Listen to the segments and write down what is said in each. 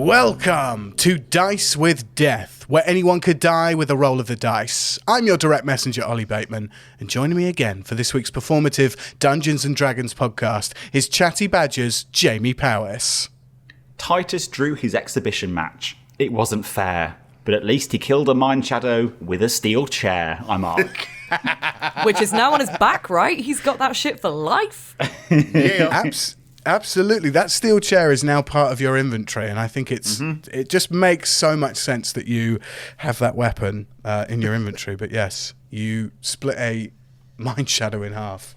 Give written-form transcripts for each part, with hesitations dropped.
Welcome to Dice with Death, where anyone could die with a roll of the dice. I'm your direct messenger, Ollie Bateman, and joining me again for this week's performative Dungeons & Dragons podcast is Chatty Badger's Jamie Powis. Titus drew his exhibition match. It wasn't fair, but at least he killed a mind shadow with a steel chair. I'm Aark. Which is now on his back, right? He's got that shit for life. Yeah, absolutely. That steel chair is now part of your inventory, and I think it just makes so much sense that you have that weapon in your inventory. But yes, you split a mind shadow in half.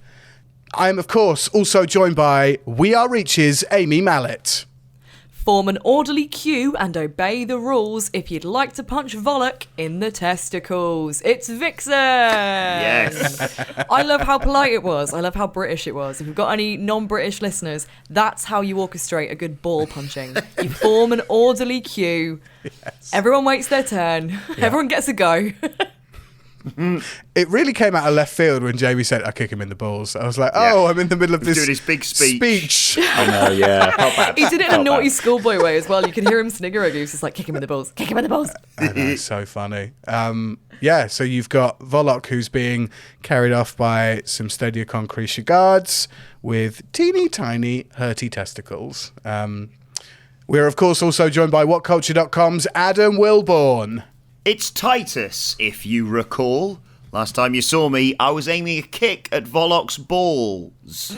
I am, of course, also joined by We Are Reach's Amy Mallet. Form an orderly queue and obey the rules if you'd like to punch Volok in the testicles. It's Vixen! Yes. I love how polite it was. I love how British it was. If you've got any non-British listeners, that's how you orchestrate a good ball punching. You form an orderly queue. Yes. Everyone waits their turn. Yeah. Everyone gets a go. It really came out of left field when Jamie said, I kick him in the balls. I was like, I'm in the middle of this doing his big speech. I know, yeah. Felt bad. He did it in a naughty schoolboy way as well. You can hear him snigger at you. He's just like, kick him in the balls. Kick him in the balls. I know, so funny. So you've got Volok, who's being carried off by some steadier Concretia guards with teeny tiny hurty testicles. We're, of course, also joined by WhatCulture.com's Adam Wilborn. It's Titus, if you recall. Last time you saw me, I was aiming a kick at Volok's balls.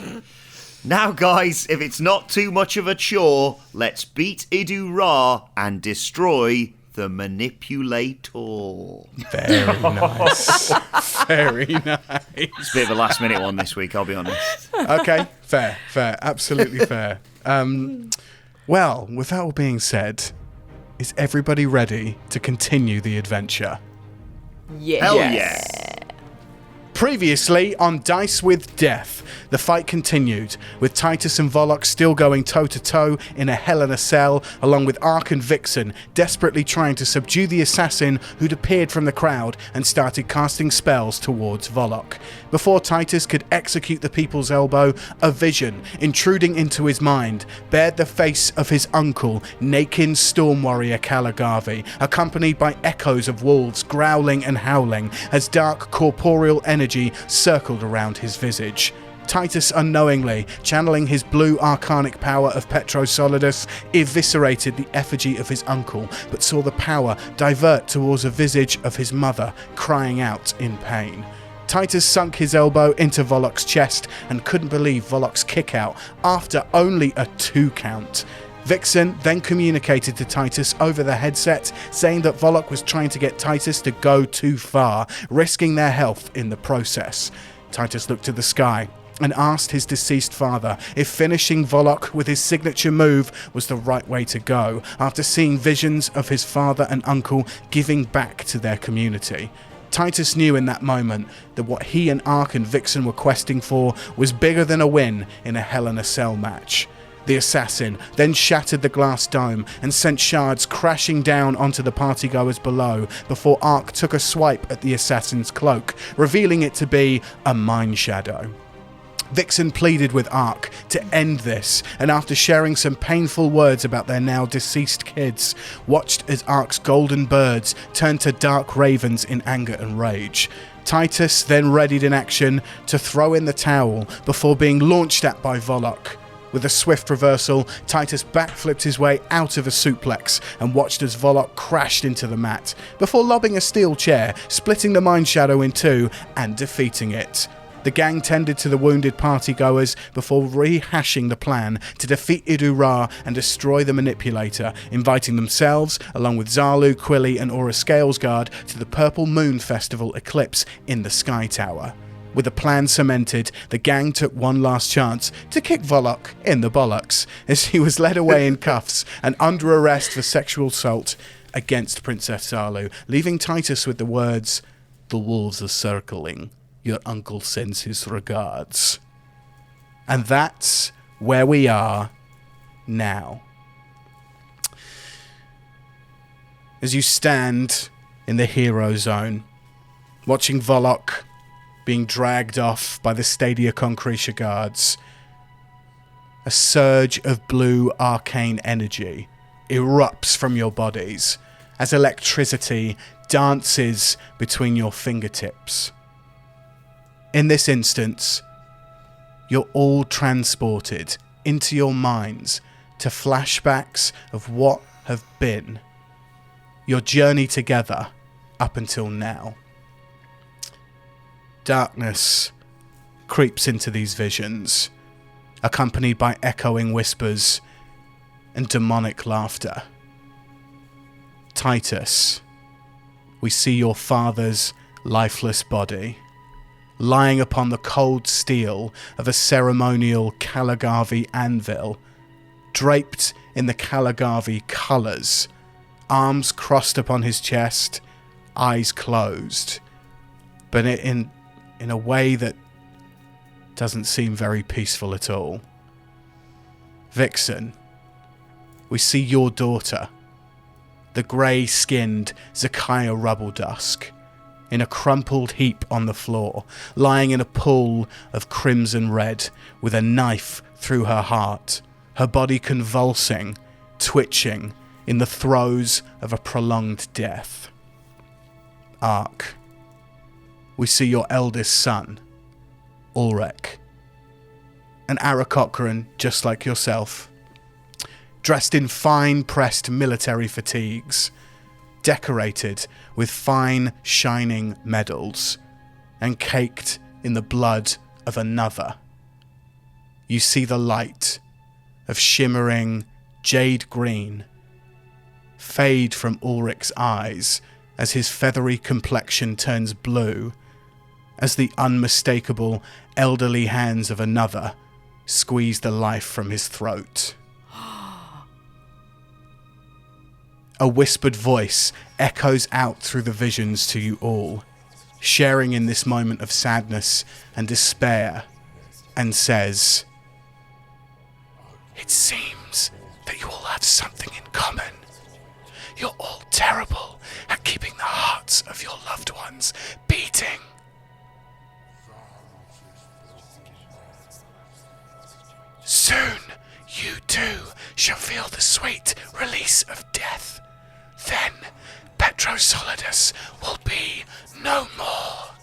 Now, guys, if it's not too much of a chore, let's beat Idu Ra and destroy the manipulator. Very nice. Very nice. It's a bit of a last-minute one this week, I'll be honest. Okay, fair. Absolutely fair. Well, with that all being said, is everybody ready to continue the adventure? Yeah. Hell yeah. Previously on Dice with Death, the fight continued, with Titus and Volok still going toe-to-toe in a hell in a cell, along with Aark and Vixen desperately trying to subdue the assassin who'd appeared from the crowd and started casting spells towards Volok. Before Titus could execute the People's Elbow, a vision, intruding into his mind, bared the face of his uncle, Nakin Storm Warrior Kalagavi, accompanied by echoes of wolves growling and howling as dark corporeal energy circled around his visage. Titus, unknowingly channeling his blue arcanic power of Petro Solidus, eviscerated the effigy of his uncle, but saw the power divert towards a visage of his mother, crying out in pain. Titus sunk his elbow into Volok's chest and couldn't believe Volok's kick-out after only a 2 count. Vixen then communicated to Titus over the headset, saying that Volok was trying to get Titus to go too far, risking their health in the process. Titus looked to the sky and asked his deceased father if finishing Volok with his signature move was the right way to go, after seeing visions of his father and uncle giving back to their community. Titus knew in that moment that what he and Aark and Vixen were questing for was bigger than a win in a Hell in a Cell match. The assassin then shattered the glass dome and sent shards crashing down onto the partygoers below before Aark took a swipe at the assassin's cloak, revealing it to be a mind shadow. Vixen pleaded with Aark to end this, and after sharing some painful words about their now deceased kids, watched as Aark's golden birds turned to dark ravens in anger and rage. Titus then readied in action to throw in the towel before being launched at by Volok. With a swift reversal, Titus backflipped his way out of a suplex and watched as Volok crashed into the mat, before lobbing a steel chair, splitting the mind shadow in 2 and defeating it. The gang tended to the wounded partygoers before rehashing the plan to defeat Idu Ra and destroy the manipulator, inviting themselves, along with Zalu, Quilly and Aura Scalesguard, to the Purple Moon Festival Eclipse in the Sky Tower. With the plan cemented, the gang took one last chance to kick Volok in the bollocks, as he was led away in cuffs and under arrest for sexual assault against Princess Zalu, leaving Titus with the words, "The wolves are circling. Your uncle sends his regards." And that's where we are now. As you stand in the hero zone, watching Volok being dragged off by the Stadia Concretia guards, a surge of blue arcane energy erupts from your bodies as electricity dances between your fingertips. In this instance, you're all transported into your minds to flashbacks of what have been, your journey together up until now. Darkness creeps into these visions, accompanied by echoing whispers and demonic laughter. Titus, we see your father's lifeless body, lying upon the cold steel of a ceremonial Caligavi anvil, draped in the Caligavi colours, arms crossed upon his chest, eyes closed, but in a way that doesn't seem very peaceful at all. Vixen, we see your daughter, the grey-skinned Zakiah Rubbledusk, in a crumpled heap on the floor, lying in a pool of crimson red, with a knife through her heart, her body convulsing, twitching, in the throes of a prolonged death. Aark, we see your eldest son, Aark, an Aarakocran just like yourself, dressed in fine-pressed military fatigues, decorated with fine, shining medals, and caked in the blood of another. You see the light of shimmering jade green fade from Ulrich's eyes as his feathery complexion turns blue, as the unmistakable elderly hands of another squeeze the life from his throat. A whispered voice echoes out through the visions to you all, sharing in this moment of sadness and despair, and says, "It seems that you all have something in common. You're all terrible at keeping the hearts of your loved ones beating. Soon, you too shall feel the sweet release of death. Then, Petrosolidus will be no more."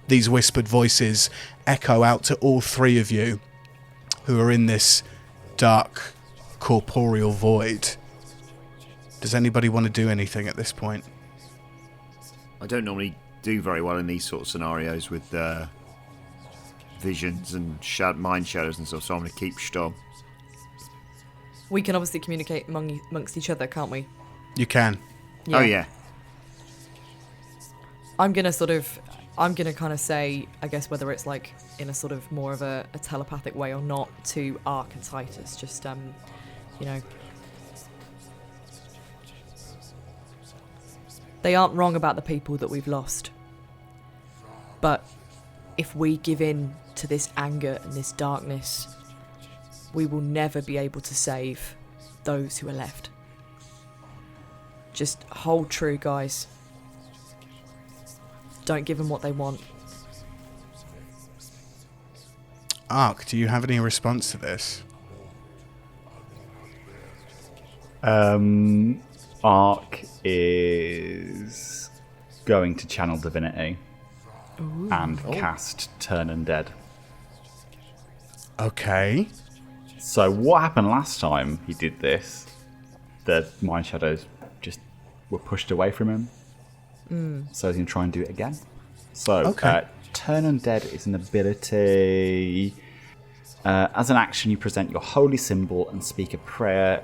These whispered voices echo out to all three of you who are in this dark, corporeal void. Does anybody want to do anything at this point? I don't normally do very well in these sort of scenarios with visions and mind shadows and stuff, so I'm going to keep stum. We can obviously communicate amongst each other, can't we? You can. Yeah. Oh, yeah. I'm going to kind of say, I guess, whether it's like in a sort of more of a telepathic way or not, to Aark and Titus, just, you know. They aren't wrong about the people that we've lost. But if we give in to this anger and this darkness, we will never be able to save those who are left. Just hold true, guys. Don't give them what they want. Aark, do you have any response to this? Aark is going to channel divinity. Ooh. And cast Turn Undead. Okay. So what happened last time he did this? The mind shadows just were pushed away from him. So he's going to try and do it again. So Turn Undead is an ability. As an action, you present your holy symbol and speak a prayer,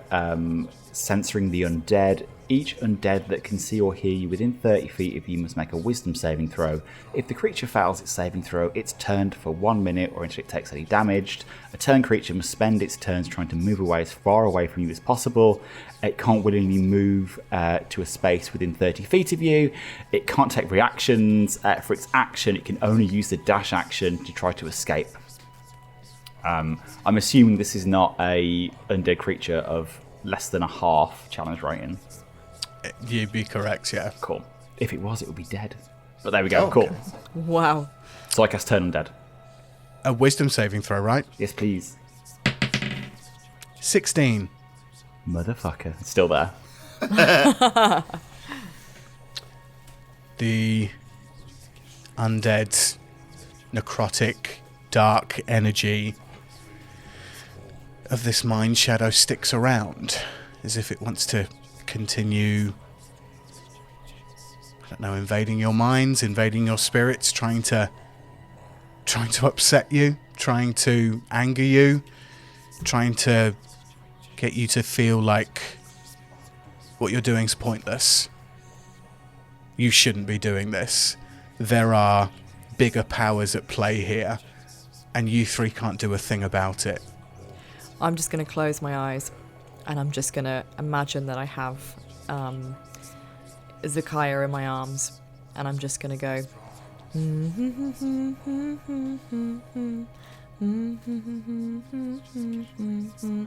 censoring the undead. Each undead that can see or hear you within 30 feet of you must make a wisdom saving throw. If the creature fails its saving throw, it's turned for 1 minute or until it takes any damage. A turn creature must spend its turns trying to move away as far away from you as possible. It can't willingly move to a space within 30 feet of you. It can't take reactions. For its action, it can only use the dash action to try to escape. I'm assuming this is not a undead creature of less than a half challenge rating. You'd be correct, yeah. Cool. If it was, it would be dead. But there we go. Cool. Wow. So I cast Turn Undead. A wisdom saving throw, right? Yes, please. 16. Motherfucker. It's still there. The undead, necrotic, dark energy of this mind shadow sticks around as if it wants to continue, I don't know, invading your minds, invading your spirits, trying to upset you, trying to anger you, trying to get you to feel like what you're doing is pointless. You shouldn't be doing this. There are bigger powers at play here, and you three can't do a thing about it. I'm just going to close my eyes, and I'm just going to imagine that I have Zakaya in my arms, and I'm just going to go...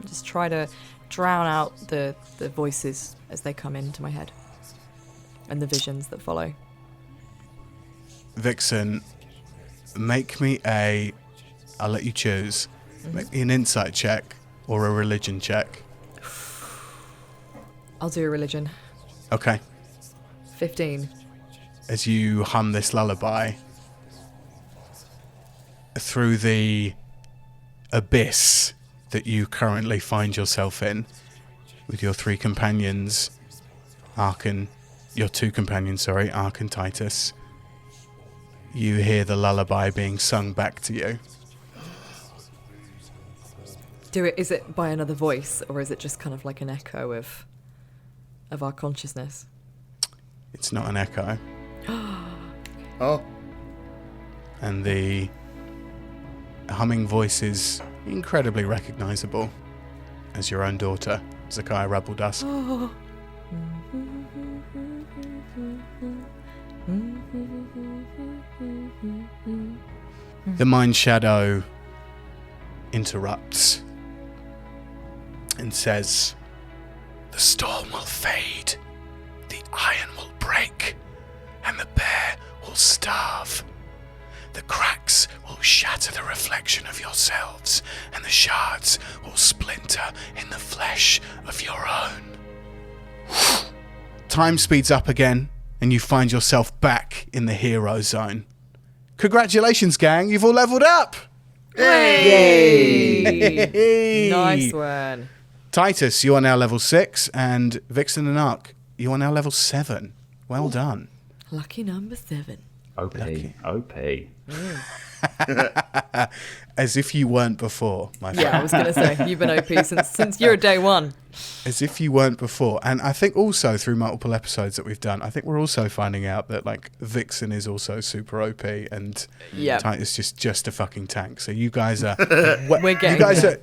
just try to drown out the voices as they come into my head, and the visions that follow. Vixen, make me I'll let you choose. Make me an insight check or a religion check. I'll do a religion. Okay. 15. As you hum this lullaby through the abyss that you currently find yourself in with your three companions, Aark and Titus, you hear the lullaby being sung back to you. Is it by another voice, or is it just kind of like an echo of our consciousness? It's not an echo. Oh. And the humming voice is incredibly recognizable as your own daughter, Zakaya Rabbledusk. Oh. The mind shadow interrupts and says, "The storm will fade, the iron will break, and the bear will starve. The cracks will shatter the reflection of yourselves, and the shards will splinter in the flesh of your own." Time speeds up again, and you find yourself back in the hero zone. Congratulations, gang, you've all leveled up! Hey! Nice one. Titus, you are now level 6, and Vixen and Aark, you are now level 7. Well done. Lucky number 7. OP. Lucky. OP. As if you weren't before, my friend. Yeah, I was going to say, you've been OP since you're day one. As if you weren't before. And I think also through multiple episodes that we've done, I think we're also finding out that like Vixen is also super OP and Titus just a fucking tank. So you guys are we're getting you guys there.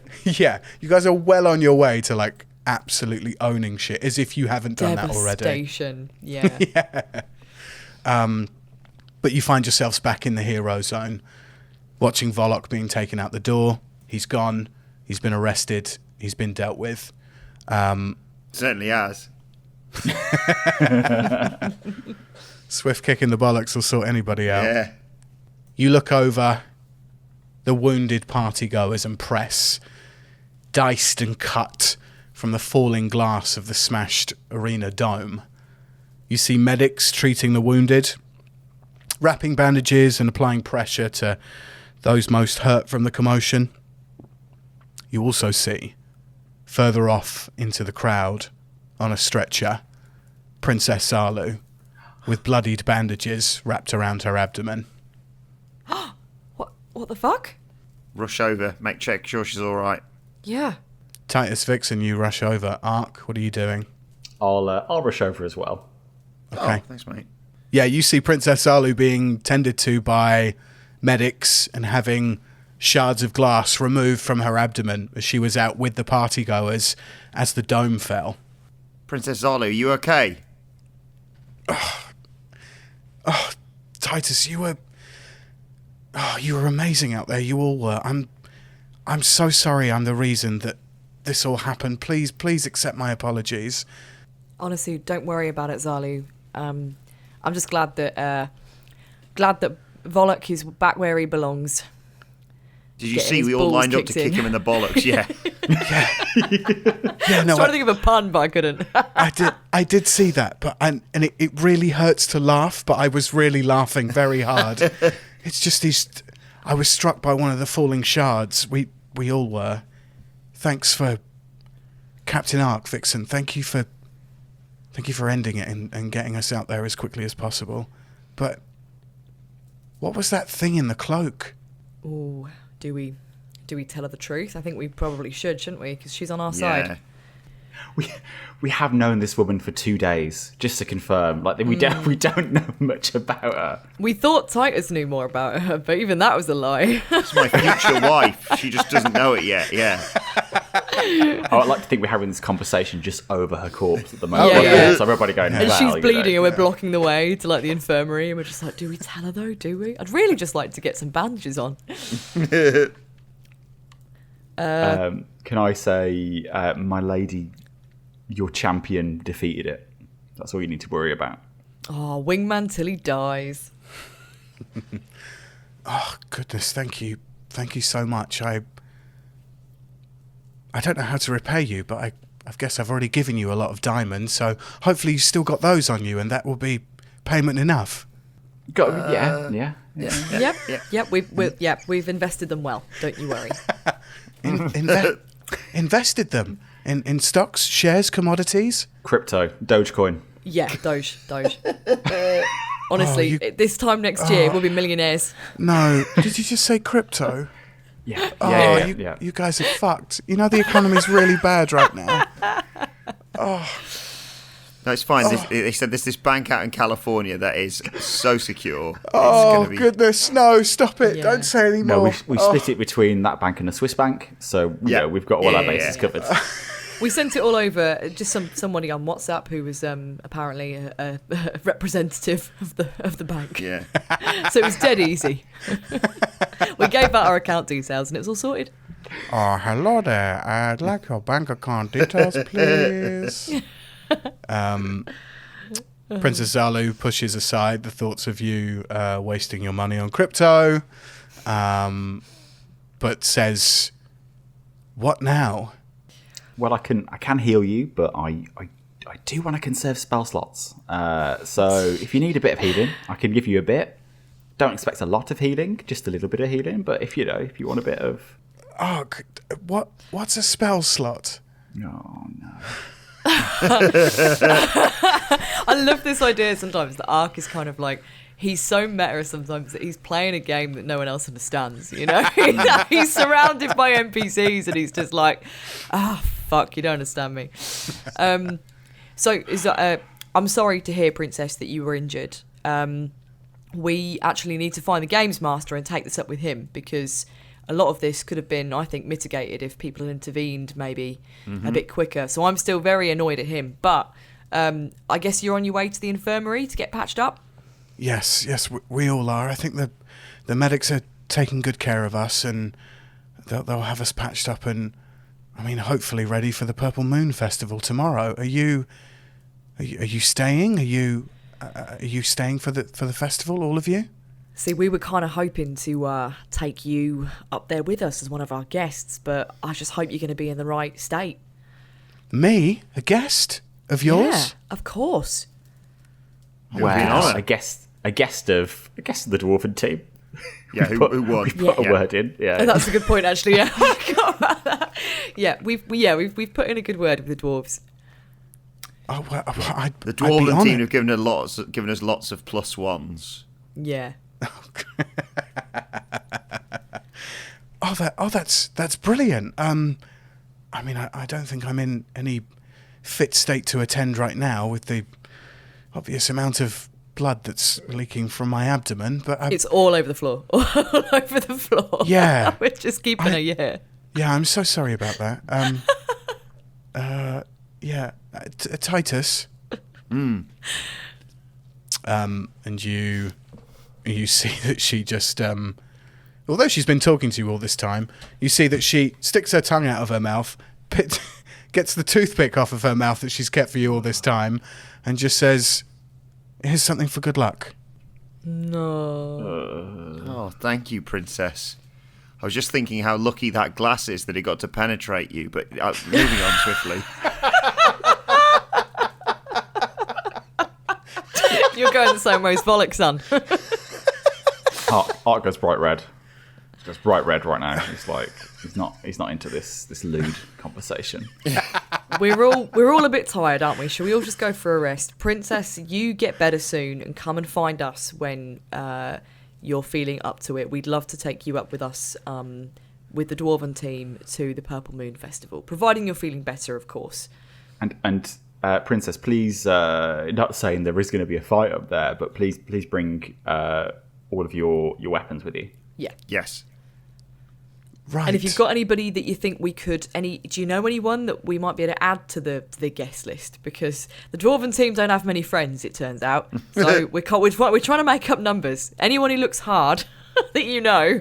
you guys are well on your way to like absolutely owning shit, as if you haven't done that already. Devastation. Yeah. Yeah. But you find yourselves back in the hero zone, watching Volok being taken out the door. He's gone. He's been arrested. He's been dealt with. Certainly has. Swift kick in the bollocks will sort anybody out. Yeah. You look over the wounded partygoers and press, diced and cut from the falling glass of the smashed arena dome. You see medics treating the wounded, wrapping bandages and applying pressure to those most hurt from the commotion. You also see, further off into the crowd, on a stretcher, Princess Salu, with bloodied bandages wrapped around her abdomen. What the fuck? Rush over, make check, sure she's all right. Yeah. Titus, Vixen, you rush over. Aark, what are you doing? I'll rush over as well. Okay. Oh, thanks, mate. Yeah, you see Princess Salu being tended to by medics and having shards of glass removed from her abdomen as she was out with the partygoers as the dome fell. Princess Zalu, you okay? Oh, Titus, you were amazing out there. You all were. I'm so sorry. I'm the reason that this all happened. Please accept my apologies. Honestly, don't worry about it, Zalu. I'm just glad that Volok is back where he belongs. Did you getting see his we all balls lined up to kicked kick in. him in the bollocks? Yeah. Yeah, I was trying to think of a pun, but I couldn't. I did see that, but it really hurts to laugh, but I was really laughing very hard. It's just I was struck by one of the falling shards. We all were. Thanks for Captain Aark, Vixen. Thank you for ending it and getting us out there as quickly as possible. But what was that thing in the cloak? Ooh, do we tell her the truth? I think we probably should, shouldn't we? Because she's on our side. We have known this woman for 2 days, just to confirm. Like we don't know much about her. We thought Titus knew more about her, but even that was a lie. It's my future wife. She just doesn't know it yet. Yeah. Oh, I'd like to think we're having this conversation just over her corpse at the moment. Yeah. So everybody going, And well, she's you bleeding know. and we're blocking the way to like the infirmary, and we're just like, do we tell her though? Do we? I'd really just like to get some bandages on. Can I say, my lady, your champion defeated it. That's all you need to worry about. Oh, wingman till he dies. Oh, goodness, thank you so much. I don't know how to repay you, but I guess I've already given you a lot of diamonds, so hopefully you've still got those on you, and that will be payment enough. Yeah. Yep. We've invested them well. Don't you worry. Invested them in stocks, shares, commodities. Crypto, Dogecoin. Yeah, Doge. Honestly, this time next year we'll be millionaires. No, did you just say crypto? Yeah. Oh, you guys are fucked. You know the economy's really bad right now. No, it's fine. They said there's this bank out in California that is so secure. Oh, goodness, no, stop it. Yeah. Don't say any No, more. we split it between that bank and a Swiss bank, so we've got all our bases covered. We sent it all over. Just somebody on WhatsApp who was apparently a representative of the bank. Yeah. So it was dead easy. We gave out our account details and it was all sorted. Oh, hello there. I'd like your bank account details, please. Princess Zalu pushes aside the thoughts of you wasting your money on crypto, but says, "What now?" Well, I can heal you, but I do want to conserve spell slots. So if you need a bit of healing, I can give you a bit. Don't expect a lot of healing, just a little bit of healing. But if you want a bit of, what's a spell slot? oh no. I love this idea sometimes that Aark is kind of like, he's so meta sometimes that he's playing a game that no one else understands, you know? He's surrounded by NPCs and he's just like, fuck, you don't understand me. I'm sorry to hear, Princess, that you were injured. We actually need to find the games master and take this up with him, because a lot of this could have been, I think, mitigated if people had intervened maybe a bit quicker. So I'm still very annoyed at him. But I guess you're on your way to the infirmary to get patched up? Yes, we all are. I think the medics are taking good care of us, and they'll have us patched up and, I mean, hopefully ready for the Purple Moon Festival tomorrow. Are you staying? Are you staying for the festival, all of you? See, we were kind of hoping to take you up there with us as one of our guests, but I just hope you're going to be in the right state. Me? A guest of yours? Yeah, of course. Well, a guest of the dwarven team. Yeah, who won? We put a word in. Yeah, That's a good point, actually. Yeah, I forgot about that. Yeah, we've put in a good word with the dwarves. Oh, well, The dwarven team have given us lots of +1s. Yeah. That's brilliant. I mean, I don't think I'm in any fit state to attend right now with the obvious amount of blood that's leaking from my abdomen, but It's all over the floor. All over the floor. Yeah. We're just keeping her, yeah. Yeah, I'm so sorry about that. Titus. And you see that she just, although she's been talking to you all this time, you see that she sticks her tongue out of her mouth, gets the toothpick off of her mouth that she's kept for you all this time, and just says, "Here's something for good luck." No. Oh, thank you, Princess. I was just thinking how lucky that glass is that it got to penetrate you, but moving on swiftly. You're going the same way as Volok, son. Aark goes bright red. He goes bright red right now. He's like, he's not into this lewd conversation. We're all a bit tired, aren't we? Shall we all just go for a rest? Princess, you get better soon and come and find us when you're feeling up to it. We'd love to take you up with us with the Dwarven team to the Purple Moon Festival, providing you're feeling better, of course. And Princess, please, not saying there is going to be a fight up there, but please bring all of your weapons with you. Yeah. Yes. Right. And if you've got anybody that you think we could, do you know anyone that we might be able to add to the guest list? Because the Dwarven team don't have many friends, it turns out. So we're trying to make up numbers. Anyone who looks hard that you know,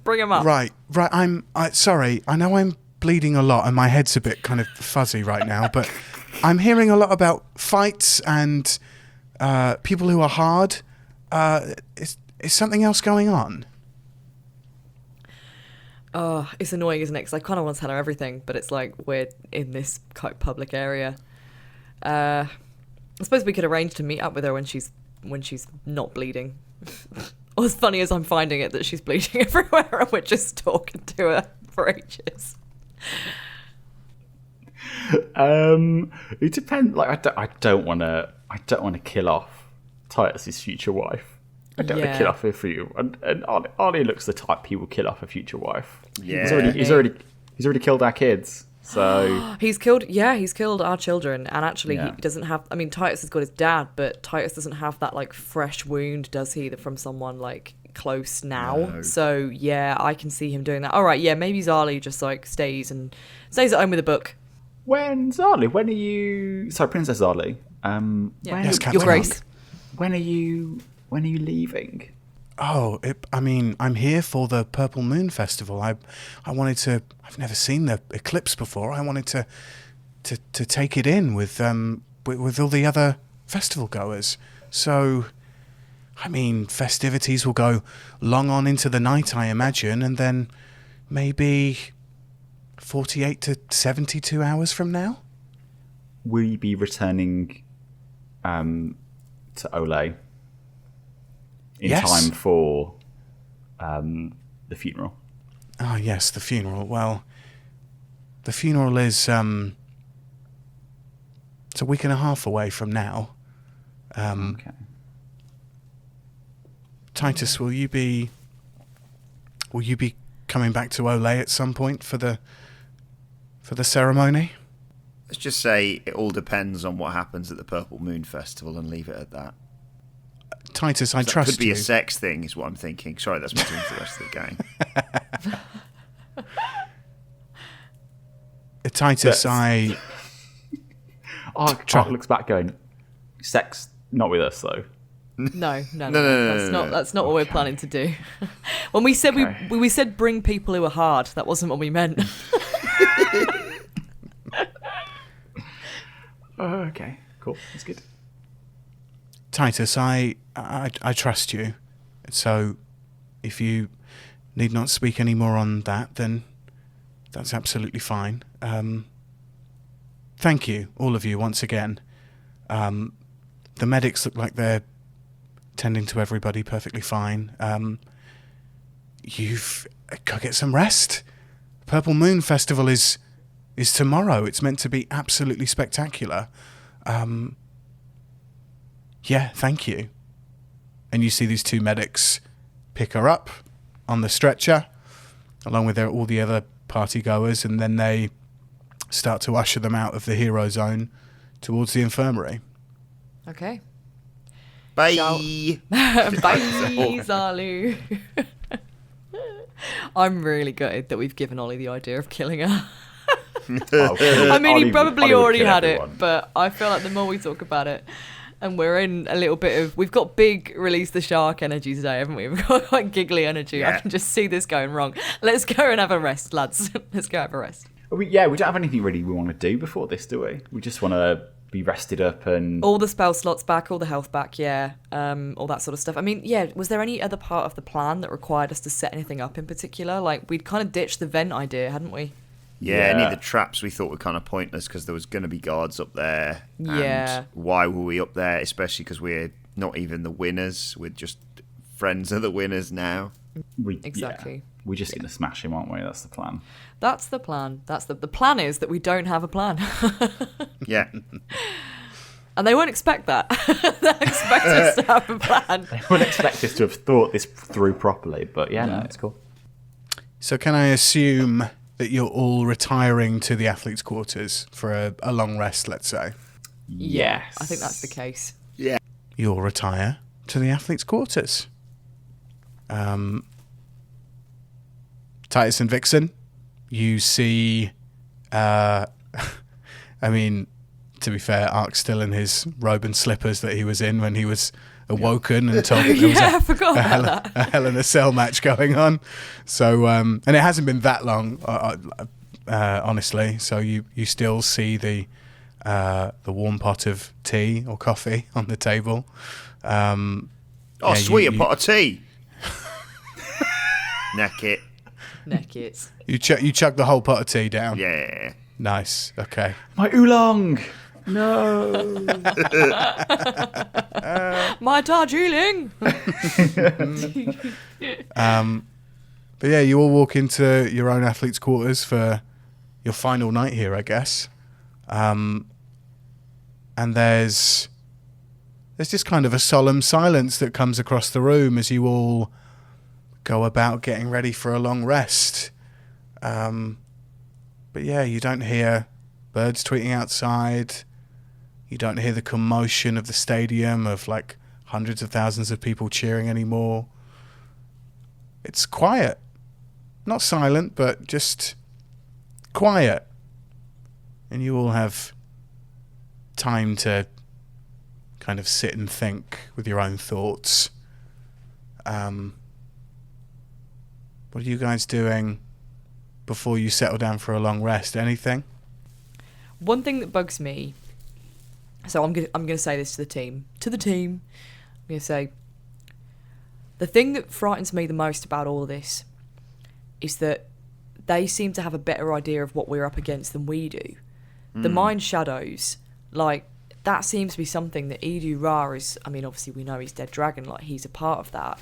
bring them up. Right. Sorry, I know I'm bleeding a lot and my head's a bit kind of fuzzy right now, but I'm hearing a lot about fights and people who are hard. Is something else going on? Oh, it's annoying, isn't it? Because I kind of want to tell her everything, but it's like we're in this quite public area. I suppose we could arrange to meet up with her when she's not bleeding. Or as funny as I'm finding it that she's bleeding everywhere and we're just talking to her for ages. It depends. Like I don't want to kill off Titus's future wife. I don't want to kill off her for you. And Ollie looks the type he will kill off a future wife. Yeah. He's already killed our kids. So he's killed our children, and actually he doesn't have. I mean, Titus has got his dad, but Titus doesn't have that like fresh wound, does he? That from someone like close now. No. So yeah, I can see him doing that. All right, yeah, maybe Zali just like stays at home with a book. when are you? Sorry, Princess Zali. Yes, Your Grace. When are you leaving? Oh, I'm here for the Purple Moon Festival. I wanted to. I've never seen the eclipse before. I wanted to take it in with all the other festival goers. So, festivities will go long on into the night, I imagine, and then maybe 48 to 72 hours from now. Will you be returning to Ole in time for the funeral? Oh, yes, the funeral. Well, the funeral is it's a week and a half away from now. Okay. Titus, will you be coming back to Ole at some point for the ceremony? Let's just say it all depends on what happens at the Purple Moon Festival and leave it at that. Titus, I That trust could be you. a sex thing, is what I'm thinking. Sorry, that's between the rest of the gang. Titus, Yes. Aark looks back going, sex, not with us though. No. No. That's not what we're planning to do. When we said we said bring people who are hard, that wasn't what we meant. Okay, cool, that's good. Titus, I trust you. So, if you need not speak any more on that, then that's absolutely fine. Thank you, all of you, once again. The medics look like they're tending to everybody perfectly fine. You've got to get some rest. Purple Moon Festival is tomorrow. It's meant to be absolutely spectacular. Yeah, thank you. And you see these two medics pick her up on the stretcher, along with all the other party goers, and then they start to usher them out of the hero zone towards the infirmary. Okay. Bye. Bye, Zalu. I'm really gutted that we've given Ollie the idea of killing her. I mean, he probably already had it, but I feel like the more we talk about it, and we're in a little bit of... We've got big release the shark energy today, haven't we? We've got quite giggly energy. Yeah. I can just see this going wrong. Let's go and have a rest, lads. Let's go have a rest. We don't have anything really we want to do before this, do we? We just want to be rested up and all the spell slots back, all the health back, yeah, all that sort of stuff. I mean, yeah, was there any other part of the plan that required us to set anything up in particular? Like, we'd kind of ditched the vent idea, hadn't we? Yeah, any of the traps we thought were kind of pointless because there was going to be guards up there. Yeah. And why were we up there? Especially because we're not even the winners. We're just friends of the winners now. Exactly. We're just going to smash him, aren't we? That's the plan. That's the plan. The plan is that we don't have a plan. Yeah. And they won't expect that. They expect us to have a plan. They wouldn't expect us to have thought this through properly, but yeah, no, it's cool. So can I assume that you're all retiring to the athletes' quarters for a long rest, let's say? Yeah, Yes. I think that's the case. Yeah. You'll retire to the athletes' quarters. Titus and Vixen, you see, I mean, to be fair, Aark's still in his robe and slippers that he was in when he was awoken and told that there was I forgot about that. a Hell in a Cell match going on. So, and it hasn't been that long, honestly. So you still see the warm pot of tea or coffee on the table. Sweet, a pot of tea. Neck it. Neck it. You chug the whole pot of tea down. Yeah. Nice. Okay. My oolong! No! My Darjeeling! But yeah, you all walk into your own athletes' quarters for your final night here, I guess. And there's just kind of a solemn silence that comes across the room as you all go about getting ready for a long rest. But yeah, you don't hear birds tweeting outside. You don't hear the commotion of the stadium of like hundreds of thousands of people cheering anymore. It's quiet. Not silent, but just quiet. And you all have time to kind of sit and think with your own thoughts. What are you guys doing before you settle down for a long rest? Anything? One thing that bugs me, so I'm gonna say this to the team. I'm gonna say, the thing that frightens me the most about all of this is that they seem to have a better idea of what we're up against than we do. The Mind Shadows, like, that seems to be something that Edu Ra is, I mean, obviously we know he's Dead Dragon, like, he's a part of that.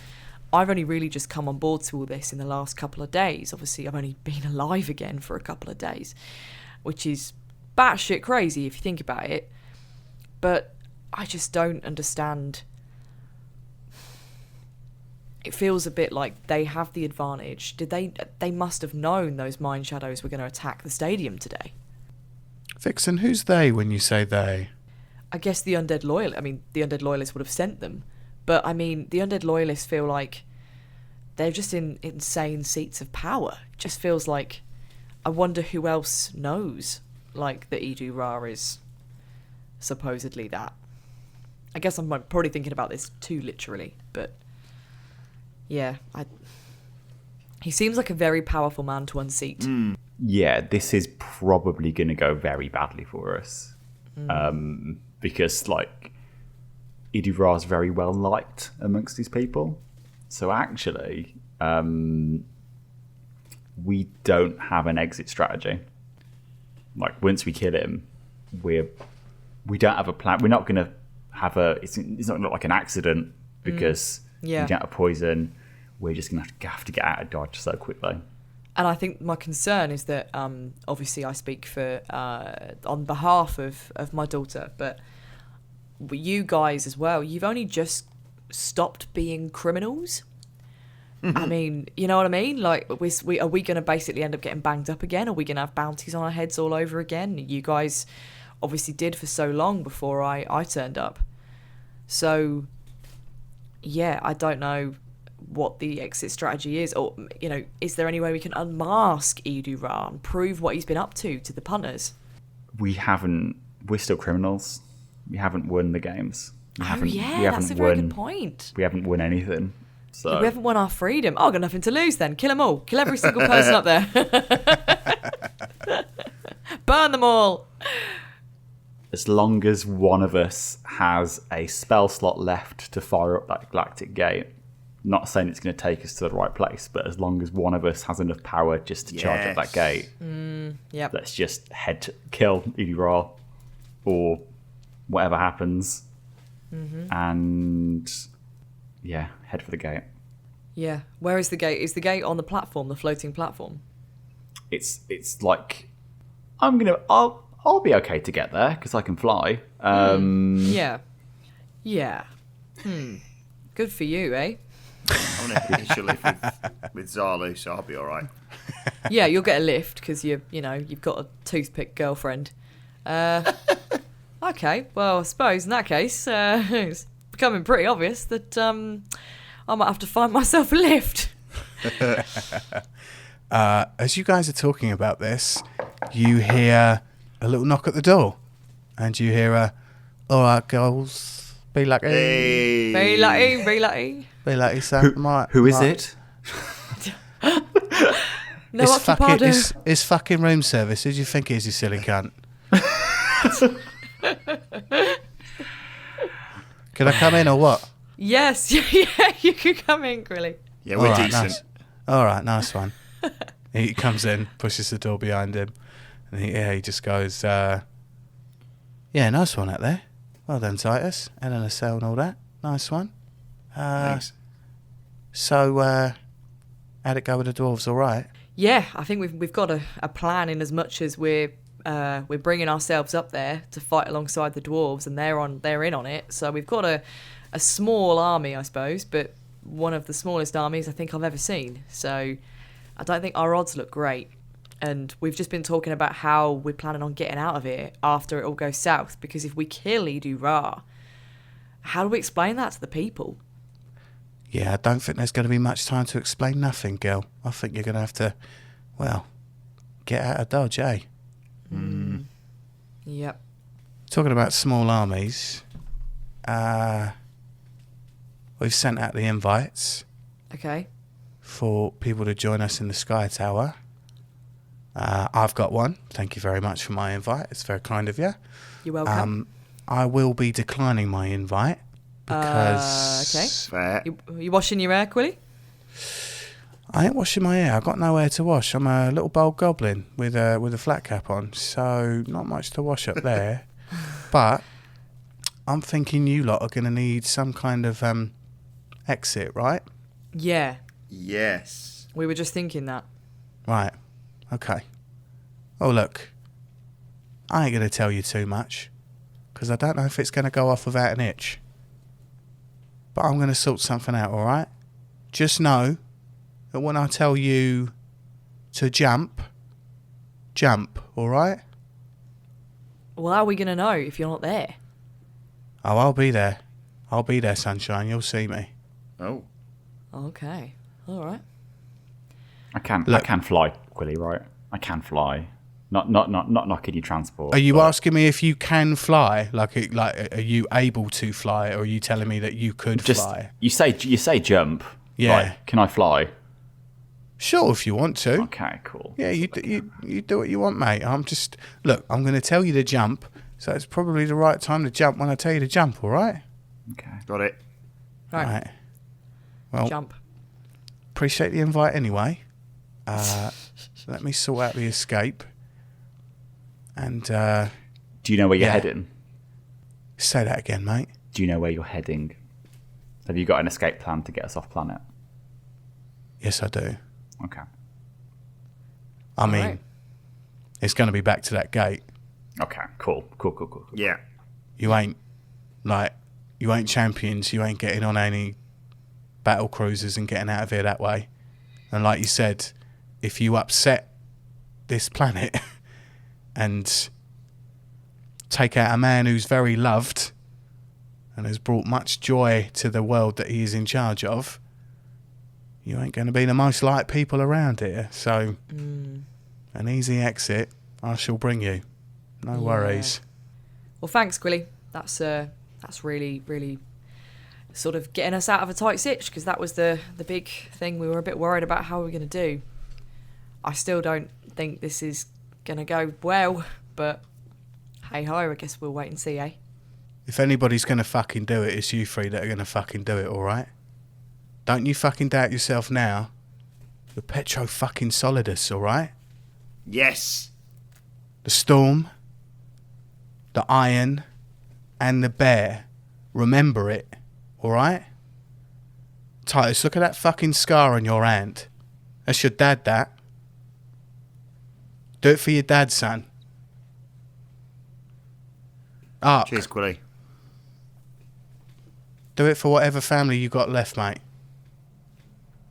I've only really just come on board to all this in the last couple of days. Obviously, I've only been alive again for a couple of days, which is batshit crazy if you think about it. But I just don't understand. It feels a bit like they have the advantage. They must have known those Mind Shadows were going to attack the stadium today. Vixen, who's they when you say they? I guess the Undead Loyalists would have sent them. But, I mean, the Undead Loyalists feel like they're just in insane seats of power. It just feels like, I wonder who else knows, like, that Edu Ra is supposedly that. I guess I'm probably thinking about this too literally, but yeah, he seems like a very powerful man to unseat. Yeah, this is probably going to go very badly for us. Because, like, Edu Ra is very well liked amongst these people. So actually, we don't have an exit strategy. Like, once we kill him, we don't have a plan. We're not going to have it's not going to look like an accident because we don't have poison. We're just going to have to get out of Dodge so quickly. And I think my concern is that, obviously I speak for on behalf of my daughter, but you guys as well, you've only just stopped being criminals. I mean, you know what I mean? Like, are we going to basically end up getting banged up again? Are we going to have bounties on our heads all over again? You guys obviously did for so long before I turned up. So, yeah, I don't know what the exit strategy is, or, you know, is there any way we can unmask Edu Ra and prove what he's been up to the punters? We're still criminals. We haven't won the games. That's a very good point. We haven't won anything. So we haven't won our freedom. Oh, I've got nothing to lose then. Kill them all. Kill every single person up there. Burn them all. as long as one of us has a spell slot left to fire up that galactic gate, not saying it's going to take us to the right place, but as long as one of us has enough power just to charge up that gate, Yep. let's just head to kill Ra or whatever happens, and head for the gate. Yeah. Where is the gate? Is the gate on the platform, the floating platform? It's like I'll be okay to get there because I can fly. Yeah. Good for you, eh? I'm going to hitch a lift with Zalu, so I'll be all right. Yeah, you'll get a lift because you've got a toothpick girlfriend. Okay, well, I suppose in that case, it's becoming pretty obvious that I might have to find myself a lift. As you guys are talking about this, you hear a little knock at the door, and you hear "All right, girls, be lucky, Hey. Be lucky, be lucky. be lucky." So Who is it? No It's fucking, occupado. it's fucking room service. Who do you think it is, you silly cunt? Can I come in or what? Yes, yeah, you can come in, Grilly. Yeah, we're All right, decent. nice. All right, nice one. He comes in, pushes the door behind him, and he just goes, "Yeah, nice one out there. Well done, Titus. Eleanor Cell and all that. Nice one. Thanks. So, how'd it go with the dwarves? All right? Yeah, I think we've got a plan in as much as we're bringing ourselves up there to fight alongside the dwarves, and they're in on it. So we've got a small army, I suppose, but one of the smallest armies I think I've ever seen. So I don't think our odds look great. And we've just been talking about how we're planning on getting out of here after it all goes south. Because if we kill Ra, how do we explain that to the people? Yeah, I don't think there's going to be much time to explain nothing, girl. I think you're going to have to, well, get out of Dodge, eh? Yep. Talking about small armies, we've sent out the invites Okay. for people to join us in the Sky Tower. I've got one. Thank you very much for my invite. It's very kind of you. You're welcome. I will be declining my invite because Okay. Fair. You washing your hair, Quilly? I ain't washing my hair. I've got nowhere to wash. I'm a little bold goblin with a flat cap on, so not much to wash up there. But I'm thinking you lot are going to need some kind of exit, right? Yeah. Yes. We were just thinking that. Right. Okay. Oh, look. I ain't going to tell you too much, because I don't know if it's going to go off without an itch. But I'm going to sort something out, all right? Just know that when I tell you to jump, all right? Well, how are we going to know if you're not there? Oh, I'll be there. I'll be there, sunshine. You'll see me. Oh. Okay. All right. I can fly, Quilly, right? I can fly. Not knocking your transport. Are you but asking me if you can fly? Like, are you able to fly, or are you telling me that you could fly? You say jump. Yeah. Like, can I fly? Sure, if you want to. Okay, cool. Yeah, you do what you want, mate. I'm going to tell you to jump, so it's probably the right time to jump when I tell you to jump, all right? Okay. Got it. Right. Well, Jump. appreciate the invite anyway. Let me sort out the escape. And Do you know where you're Yeah. heading? say that again, mate. Do you know where you're heading? Have you got an escape plan to get us off planet? Yes, I do. Okay. I mean, right. it's going to be back to that gate. Okay, cool. Yeah. You ain't champions. You ain't getting on any battle cruisers and getting out of here that way. And like you said, if you upset this planet and take out a man who's very loved and has brought much joy to the world that he is in charge of, you ain't going to be the most liked people around here. So an easy exit I shall bring you. No worries. Well, thanks, Quilly. That's really, really sort of getting us out of a tight stitch, because that was the big thing we were a bit worried about how we were going to do. I still don't think this is going to go well, but Hey ho, I guess we'll wait and see, eh? If anybody's going to fucking do it, it's you three that are going to fucking do it, alright? Don't you fucking doubt yourself now. The Petro fucking Solidus, alright? Yes. The Storm, the Iron, and the Bear. Remember it, alright? Titus, look at that fucking scar on your hand. That's your dad, that. Do it for your dad, son. Aark. Cheers, Quilly. Do it for whatever family you got left, mate.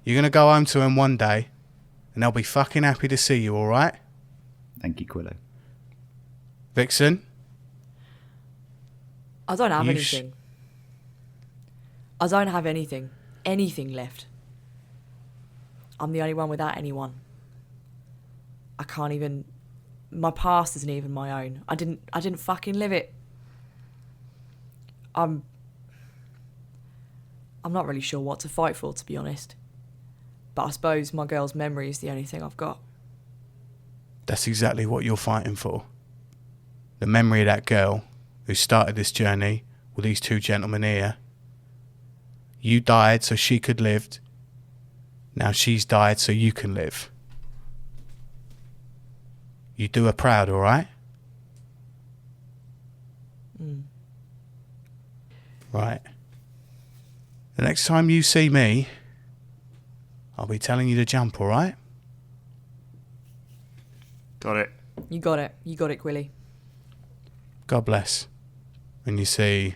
You're going to go home to them one day, and they'll be fucking happy to see you, alright? Thank you, Quillo. Vixen? I don't have You anything. I don't have anything. Anything left. I'm the only one without anyone. I can't even... My past isn't even my own. I didn't fucking live it. I'm not really sure what to fight for, to be honest. But I suppose my girl's memory is the only thing I've got. That's exactly what you're fighting for. The memory of that girl who started this journey with these two gentlemen here. You died so she could live. Now she's died so you can live. You do her proud, alright? Right. The next time you see me, I'll be telling you to jump, alright? Got it. You got it. You got it, Quilly. God bless. And you see,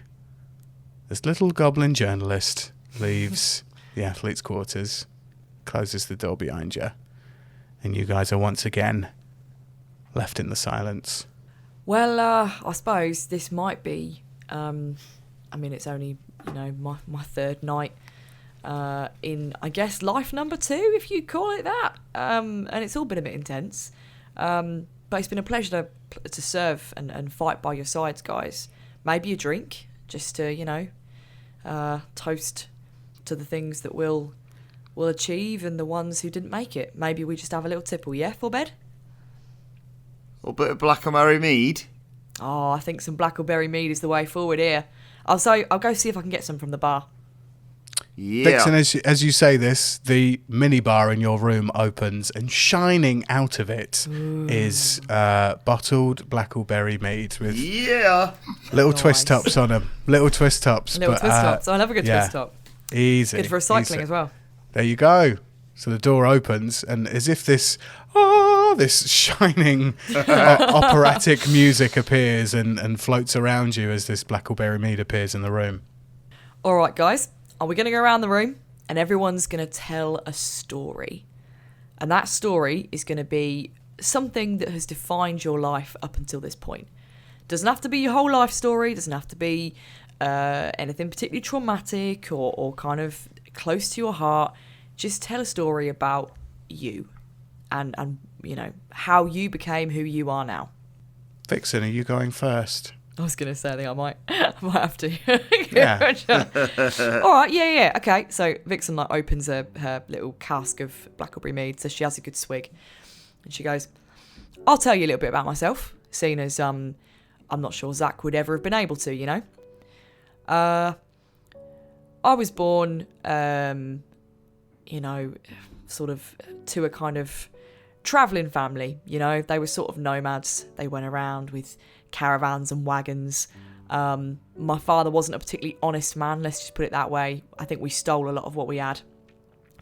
this little goblin journalist leaves the athlete's quarters, closes the door behind you, and you guys are once again left in the silence. Well, I suppose this might be... I mean, it's only, my third night in, I guess, life number 2, if you call it that. And it's all been a bit intense. But it's been a pleasure to serve and fight by your sides, guys. Maybe a drink, just to, toast to the things that we'll achieve and the ones who didn't make it. Maybe we just have a little tipple, yeah, for bed? A bit of blackberry mead. Oh, I think some blackberry mead is the way forward here. I'll go see if I can get some from the bar. Yeah. Vixen, as you say this, the minibar in your room opens, and shining out of it is bottled blackberry mead with little twist tops on them. Little twist tops. Little twist tops. I love a good twist top. Easy. Good for recycling as well. There you go. So the door opens, and as if this shining operatic music appears and floats around you as this blackberry mead appears in the room. All right, guys. Are we going to go around the room and everyone's going to tell a story? And that story is going to be something that has defined your life up until this point. Doesn't have to be your whole life story. Doesn't have to be anything particularly traumatic or kind of close to your heart. Just tell a story about you and how you became who you are now. Vixen, are you going first? I was going to say, I think I might have to. Yeah. All right, yeah. Okay, so Vixen opens her little cask of blackberry mead, so she has a good swig. And she goes, I'll tell you a little bit about myself, seeing as I'm not sure Zach would ever have been able to, I was born, sort of to a kind of travelling family, They were sort of nomads. They went around with caravans and wagons. My father wasn't a particularly honest man, let's just put it that way. I think we stole a lot of what we had.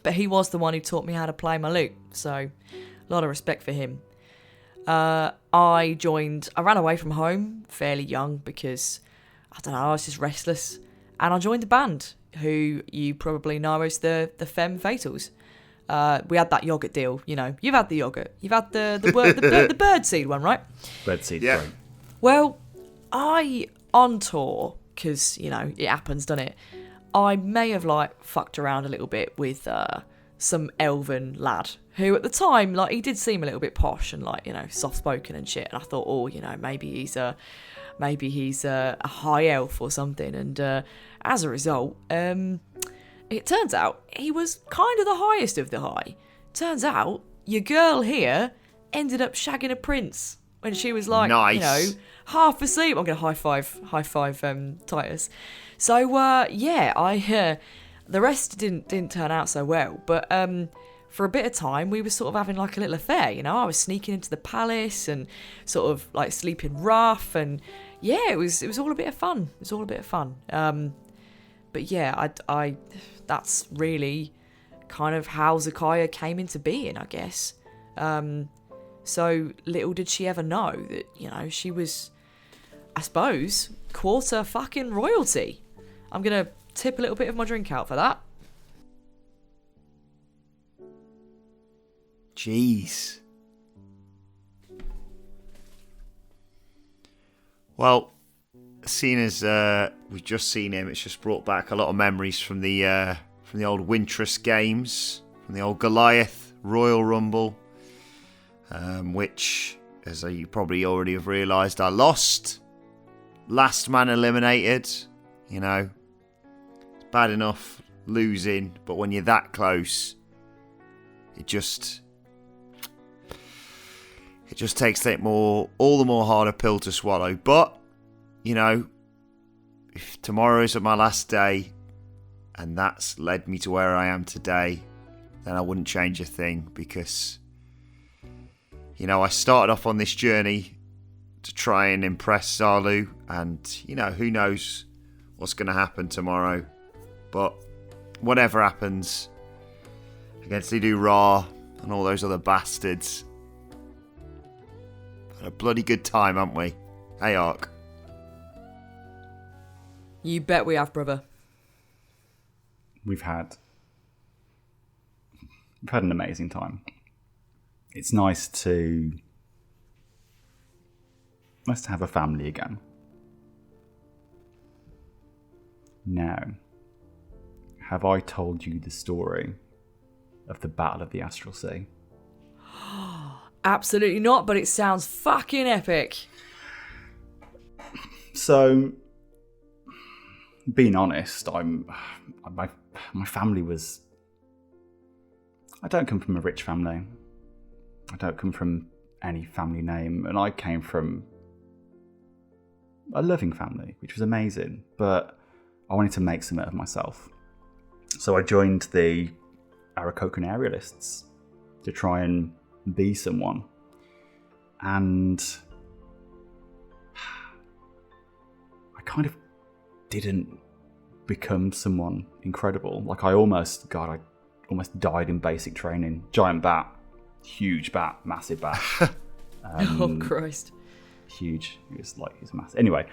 But he was the one who taught me how to play my lute, so a lot of respect for him. I ran away from home fairly young because, I was just restless. And I joined a band who you probably know as the Femme Fatals. We had that yogurt deal, You've had the yogurt. You've had the birdseed one, right? Birdseed, yeah. great. Well, on tour, because, it happens, doesn't it? I may have, fucked around a little bit with some elven lad who, at the time, he did seem a little bit posh and, soft-spoken and shit. And I thought, maybe he's a high elf or something. And as a result, it turns out he was kind of the highest of the high. Turns out your girl here ended up shagging a prince. when she was like, Nice. half asleep. I'm going to high five Titus. So, the rest didn't turn out so well. But for a bit of time, we were sort of having like a little affair, I was sneaking into the palace and sort of like sleeping rough. And yeah, it was all a bit of fun. It was all a bit of fun. But yeah, I that's really kind of how Zakaya came into being, I guess. So little did she ever know that, she was, I suppose, quarter fucking royalty. I'm going to tip a little bit of my drink out for that. Jeez. Well, seeing as we've just seen him, it's just brought back a lot of memories from the old Wintress games, from the old Goliath Royal Rumble, which, as you probably already have realised, I lost. Last man eliminated. It's bad enough losing, but when you're that close, it just takes all the more harder pill to swallow. But, if tomorrow's my last day, and that's led me to where I am today, then I wouldn't change a thing, because, I started off on this journey to try and impress Salu, and, who knows what's going to happen tomorrow. But whatever happens against Idu Ra and all those other bastards, had a bloody good time, haven't we? Hey, Aark. You bet we have, brother. We've had an amazing time. It's nice to have a family again. Now, have I told you the story of the Battle of the Astral Sea? Absolutely not, but it sounds fucking epic. So, being honest, my family was... I don't come from a rich family. I don't come from any family name, and I came from a loving family, which was amazing, but I wanted to make something of myself. So I joined the Aarakocra Aerialists to try and be someone. And I kind of didn't become someone incredible. Like I almost died in basic training. Giant bat, huge bat, massive bat. Oh Christ. Huge. It was massive. Anyway,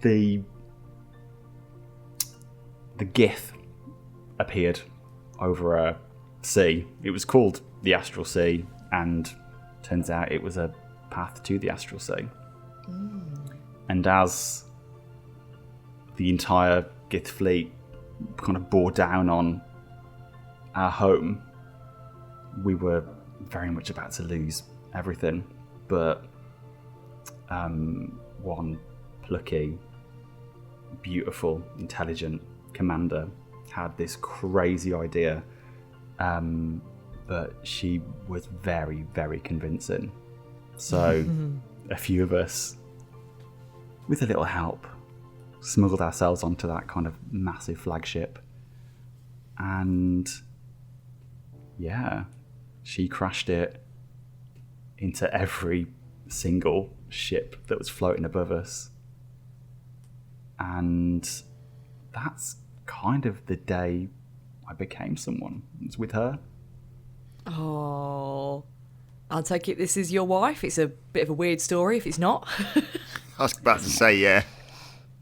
the Gith appeared over a sea. It was called the Astral Sea, and turns out it was a path to the Astral Sea. And as the entire Gith fleet kind of bore down on our home, we were very much about to lose everything. But one plucky, beautiful, intelligent commander had this crazy idea, but she was very, very convincing. So a few of us, with a little help, smuggled ourselves onto that kind of massive flagship. And yeah, she crashed it into every single ship that was floating above us. And that's kind of the day I became someone. It was with her. Oh, I'll take it this is your wife. It's a bit of a weird story if it's not. I was about to say, yeah.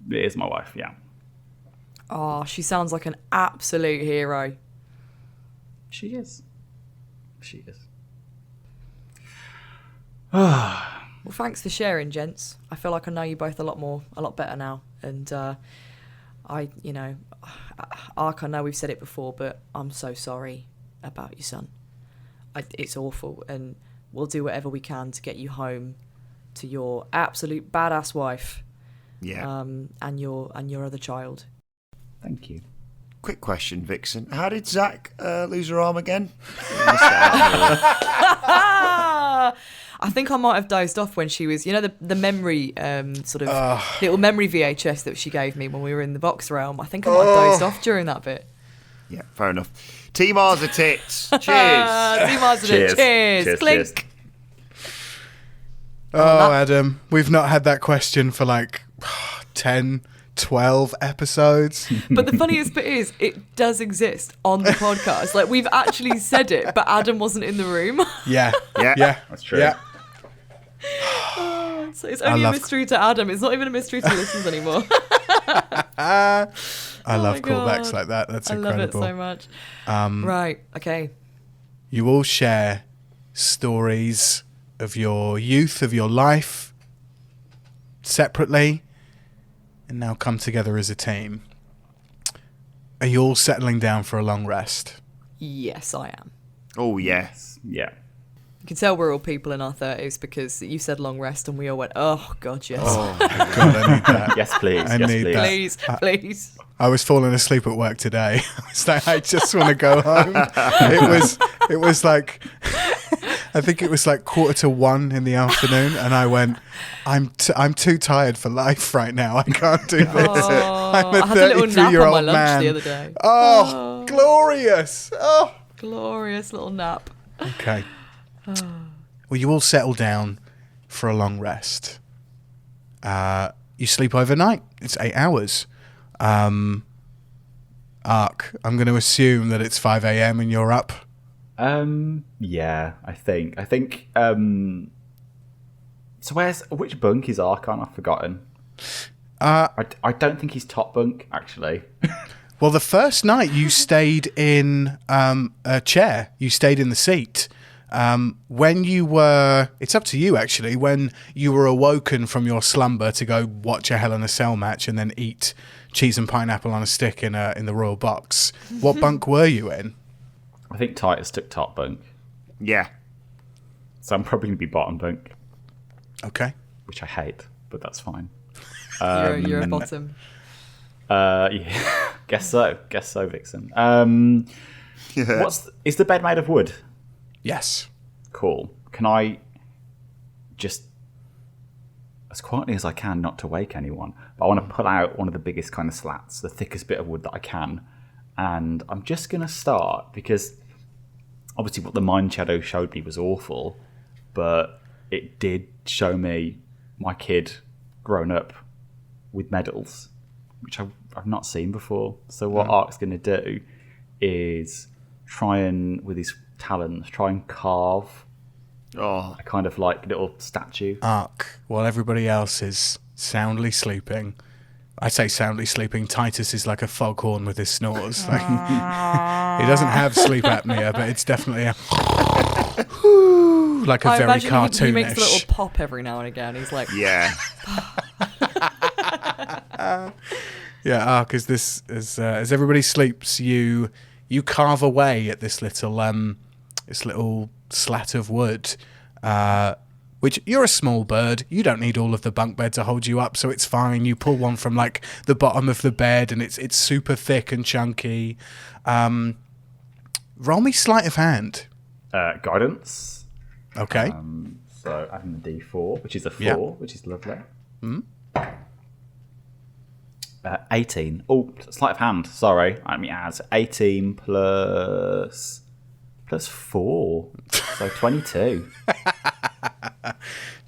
It is my wife, yeah. Oh, she sounds like an absolute hero. She is. She is. Well, thanks for sharing, gents. I feel like I know you both a lot better now. And Aark, I know we've said it before, but I'm so sorry about your son. It's awful, and we'll do whatever we can to get you home to your absolute badass wife. Yeah. And your other child. Thank you. quick question, Vixen. How did Zach lose her arm again? I think I might have dozed off when she was, the memory little memory VHS that she gave me when we were in the box realm. I think I might have dozed off during that bit. Yeah, fair enough. Team R's are tits. Cheers. Team R's are tits. Cheers. Clink. Cheers. Oh, Adam, we've not had that question for like 10, 12 episodes. But the funniest bit is, it does exist on the podcast. Like, we've actually said it, but Adam wasn't in the room. Yeah. That's true. Yeah. So it's only a mystery to Adam. It's not even a mystery to listeners anymore. I love callbacks like that. That's incredible. I love it so much. Right. Okay. You all share stories of your youth, of your life, separately, and now come together as a team. Are you all settling down for a long rest? Yes, I am. Oh, yes. Yeah. You can tell we're all people in our 30s because you said long rest and we all went, oh, God, yes. Oh, my God, I need that. Yes, please. I need that. Please. I was falling asleep at work today. I was like, I just want to go home. It was like, I think it was like 1:45 in the afternoon, and I went, I'm too tired for life right now. I can't do this. I'm a I had a little nap on my 33-year-old lunch man. the other day. Oh, glorious. Oh. Glorious little nap. Okay. Well, you all settle down for a long rest. You sleep overnight. It's 8 hours. Aark, I'm going to assume that it's 5 a.m. and you're up. Yeah, I think. So which bunk is Aark on? I've forgotten. I don't think he's top bunk, actually. Well, the first night you stayed in a chair. You stayed in the seat. When you were, it's up to you actually, when you were awoken from your slumber to go watch a Hell in a Cell match and then eat cheese and pineapple on a stick in the royal box, what bunk were you in? I think Titus took top bunk. Yeah. So I'm probably going to be bottom bunk. Okay. Which I hate, but that's fine. You're a bottom. Yeah. Guess so, Vixen. Is the bed made of wood? Yes. Cool. Can I just, as quietly as I can, not to wake anyone, but I want to pull out one of the biggest kind of slats, the thickest bit of wood that I can, and I'm just going to start, because obviously what the Mind Shadow showed me was awful, but it did show me my kid grown up with medals, which I've not seen before. So what Aark's going to do is try and, with his talons, try and carve a kind of like little statue. Aark, while everybody else is soundly sleeping, I say soundly sleeping, Titus is like a foghorn with his snores. Like, he doesn't have sleep apnea, but it's definitely like a I very imagine cartoonish. he makes a little pop every now and again. He's like, Yeah. Yeah, Aark, as everybody sleeps, you carve away at this little slat of wood, which, you're a small bird. You don't need all of the bunk bed to hold you up, so it's fine. You pull one from like the bottom of the bed, and it's super thick and chunky. Roll me sleight of hand. Guidance. Okay. So adding the D4, which is a 4, which is lovely. 18. Oh, sleight of hand. Sorry. Let me add 18 plus 4. So 22.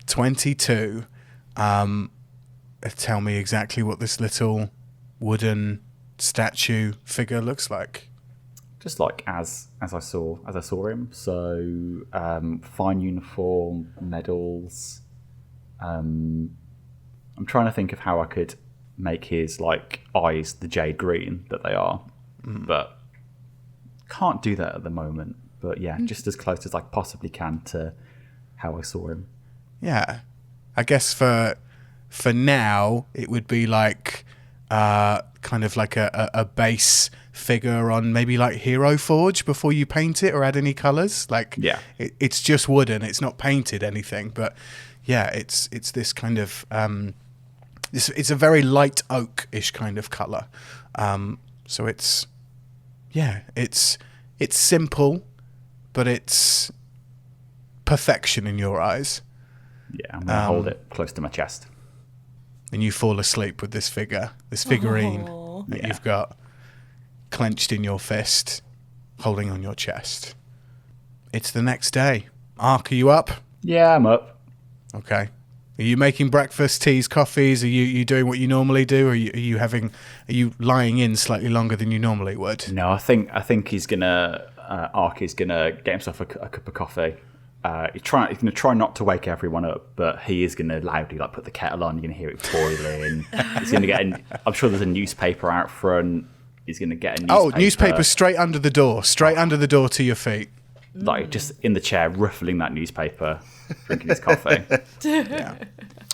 22. Tell me exactly what this little wooden statue figure looks like. Just like as I saw him. So fine uniform, medals. I'm trying to think of how I could make his like eyes the jade green that they are, but can't do that at the moment. But yeah, just as close as I possibly can to how I saw him. Yeah, I guess for now it would be like kind of like a base figure on maybe like Hero Forge before you paint it or add any colors. Like, yeah, it's just wooden, it's not painted anything, but yeah, it's this kind of it's a very light oak-ish kind of color. So it's yeah, it's simple, but it's perfection in your eyes. Yeah, I'm going to hold it close to my chest. And you fall asleep with this figurine that you've got clenched in your fist, holding on your chest. It's the next day. Aark, are you up? Yeah, I'm up. Okay. Are you making breakfast, teas, coffees? Are you doing what you normally do? Or are you lying in slightly longer than you normally would? No, I think he's gonna Aark is gonna get himself a cup of coffee. He's gonna try not to wake everyone up, but he is gonna loudly put the kettle on. You're gonna hear it boiling. He's gonna get. I'm sure there's a newspaper out front. He's gonna get a newspaper. Oh, newspaper straight under the door to your feet. Just in the chair, ruffling that newspaper, drinking his coffee. Yeah.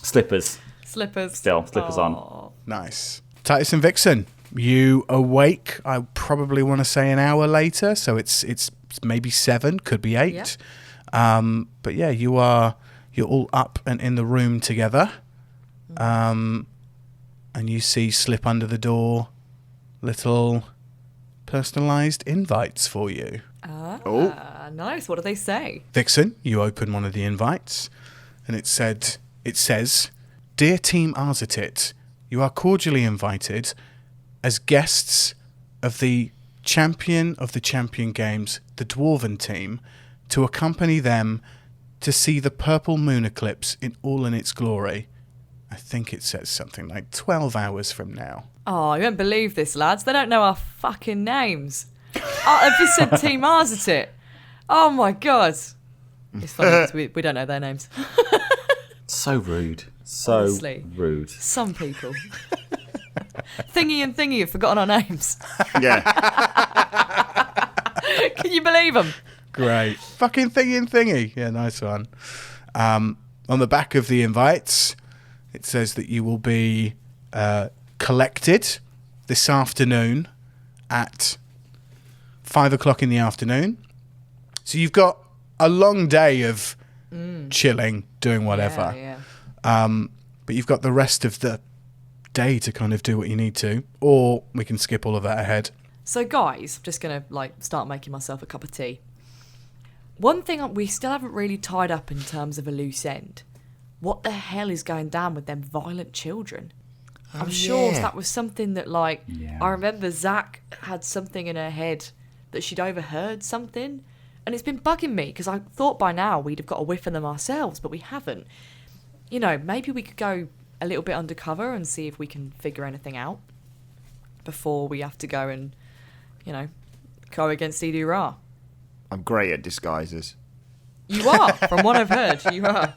Slippers Slippers on. Nice. Titus and Vixen, you awake. I probably want to say an hour later, so it's maybe 7, could be 8. Yep. But yeah, you're all up and in the room together. And you see slip under the door little personalized invites for you. Nice. What do they say? Vixen, you open one of the invites, and it says, "Dear Team Arzitit, you are cordially invited as guests of the champion of the Champion Games, the Dwarven team, to accompany them to see the purple moon eclipse in all in its glory." I think it says something like 12 hours from now. Oh, you won't believe this, lads. They don't know our fucking names. I've just said Team Arzitit. Oh my god. It's funny because we don't know their names. So rude. So Honestly. rude. Some people. Thingy and Thingy have forgotten our names. Yeah. Can you believe them? Great. Fucking thingy. Yeah, nice one. On the back of the invites, it says that you will be collected this afternoon at 5 o'clock in the afternoon. So you've got a long day of chilling, doing whatever. Yeah. But you've got the rest of the day to kind of do what you need to. Or we can skip all of that ahead. So guys, I'm just going to start making myself a cup of tea. One thing we still haven't really tied up in terms of a loose end. What the hell is going down with them violent children? I'm sure that was something that I remember Zach had something in her head that she'd overheard something. And it's been bugging me because I thought by now we'd have got a whiff of them ourselves, but we haven't. You know, maybe we could go a little bit undercover and see if we can figure anything out before we have to go and, go against Edu Ra. I'm great at disguises. You are, from what I've heard, you are.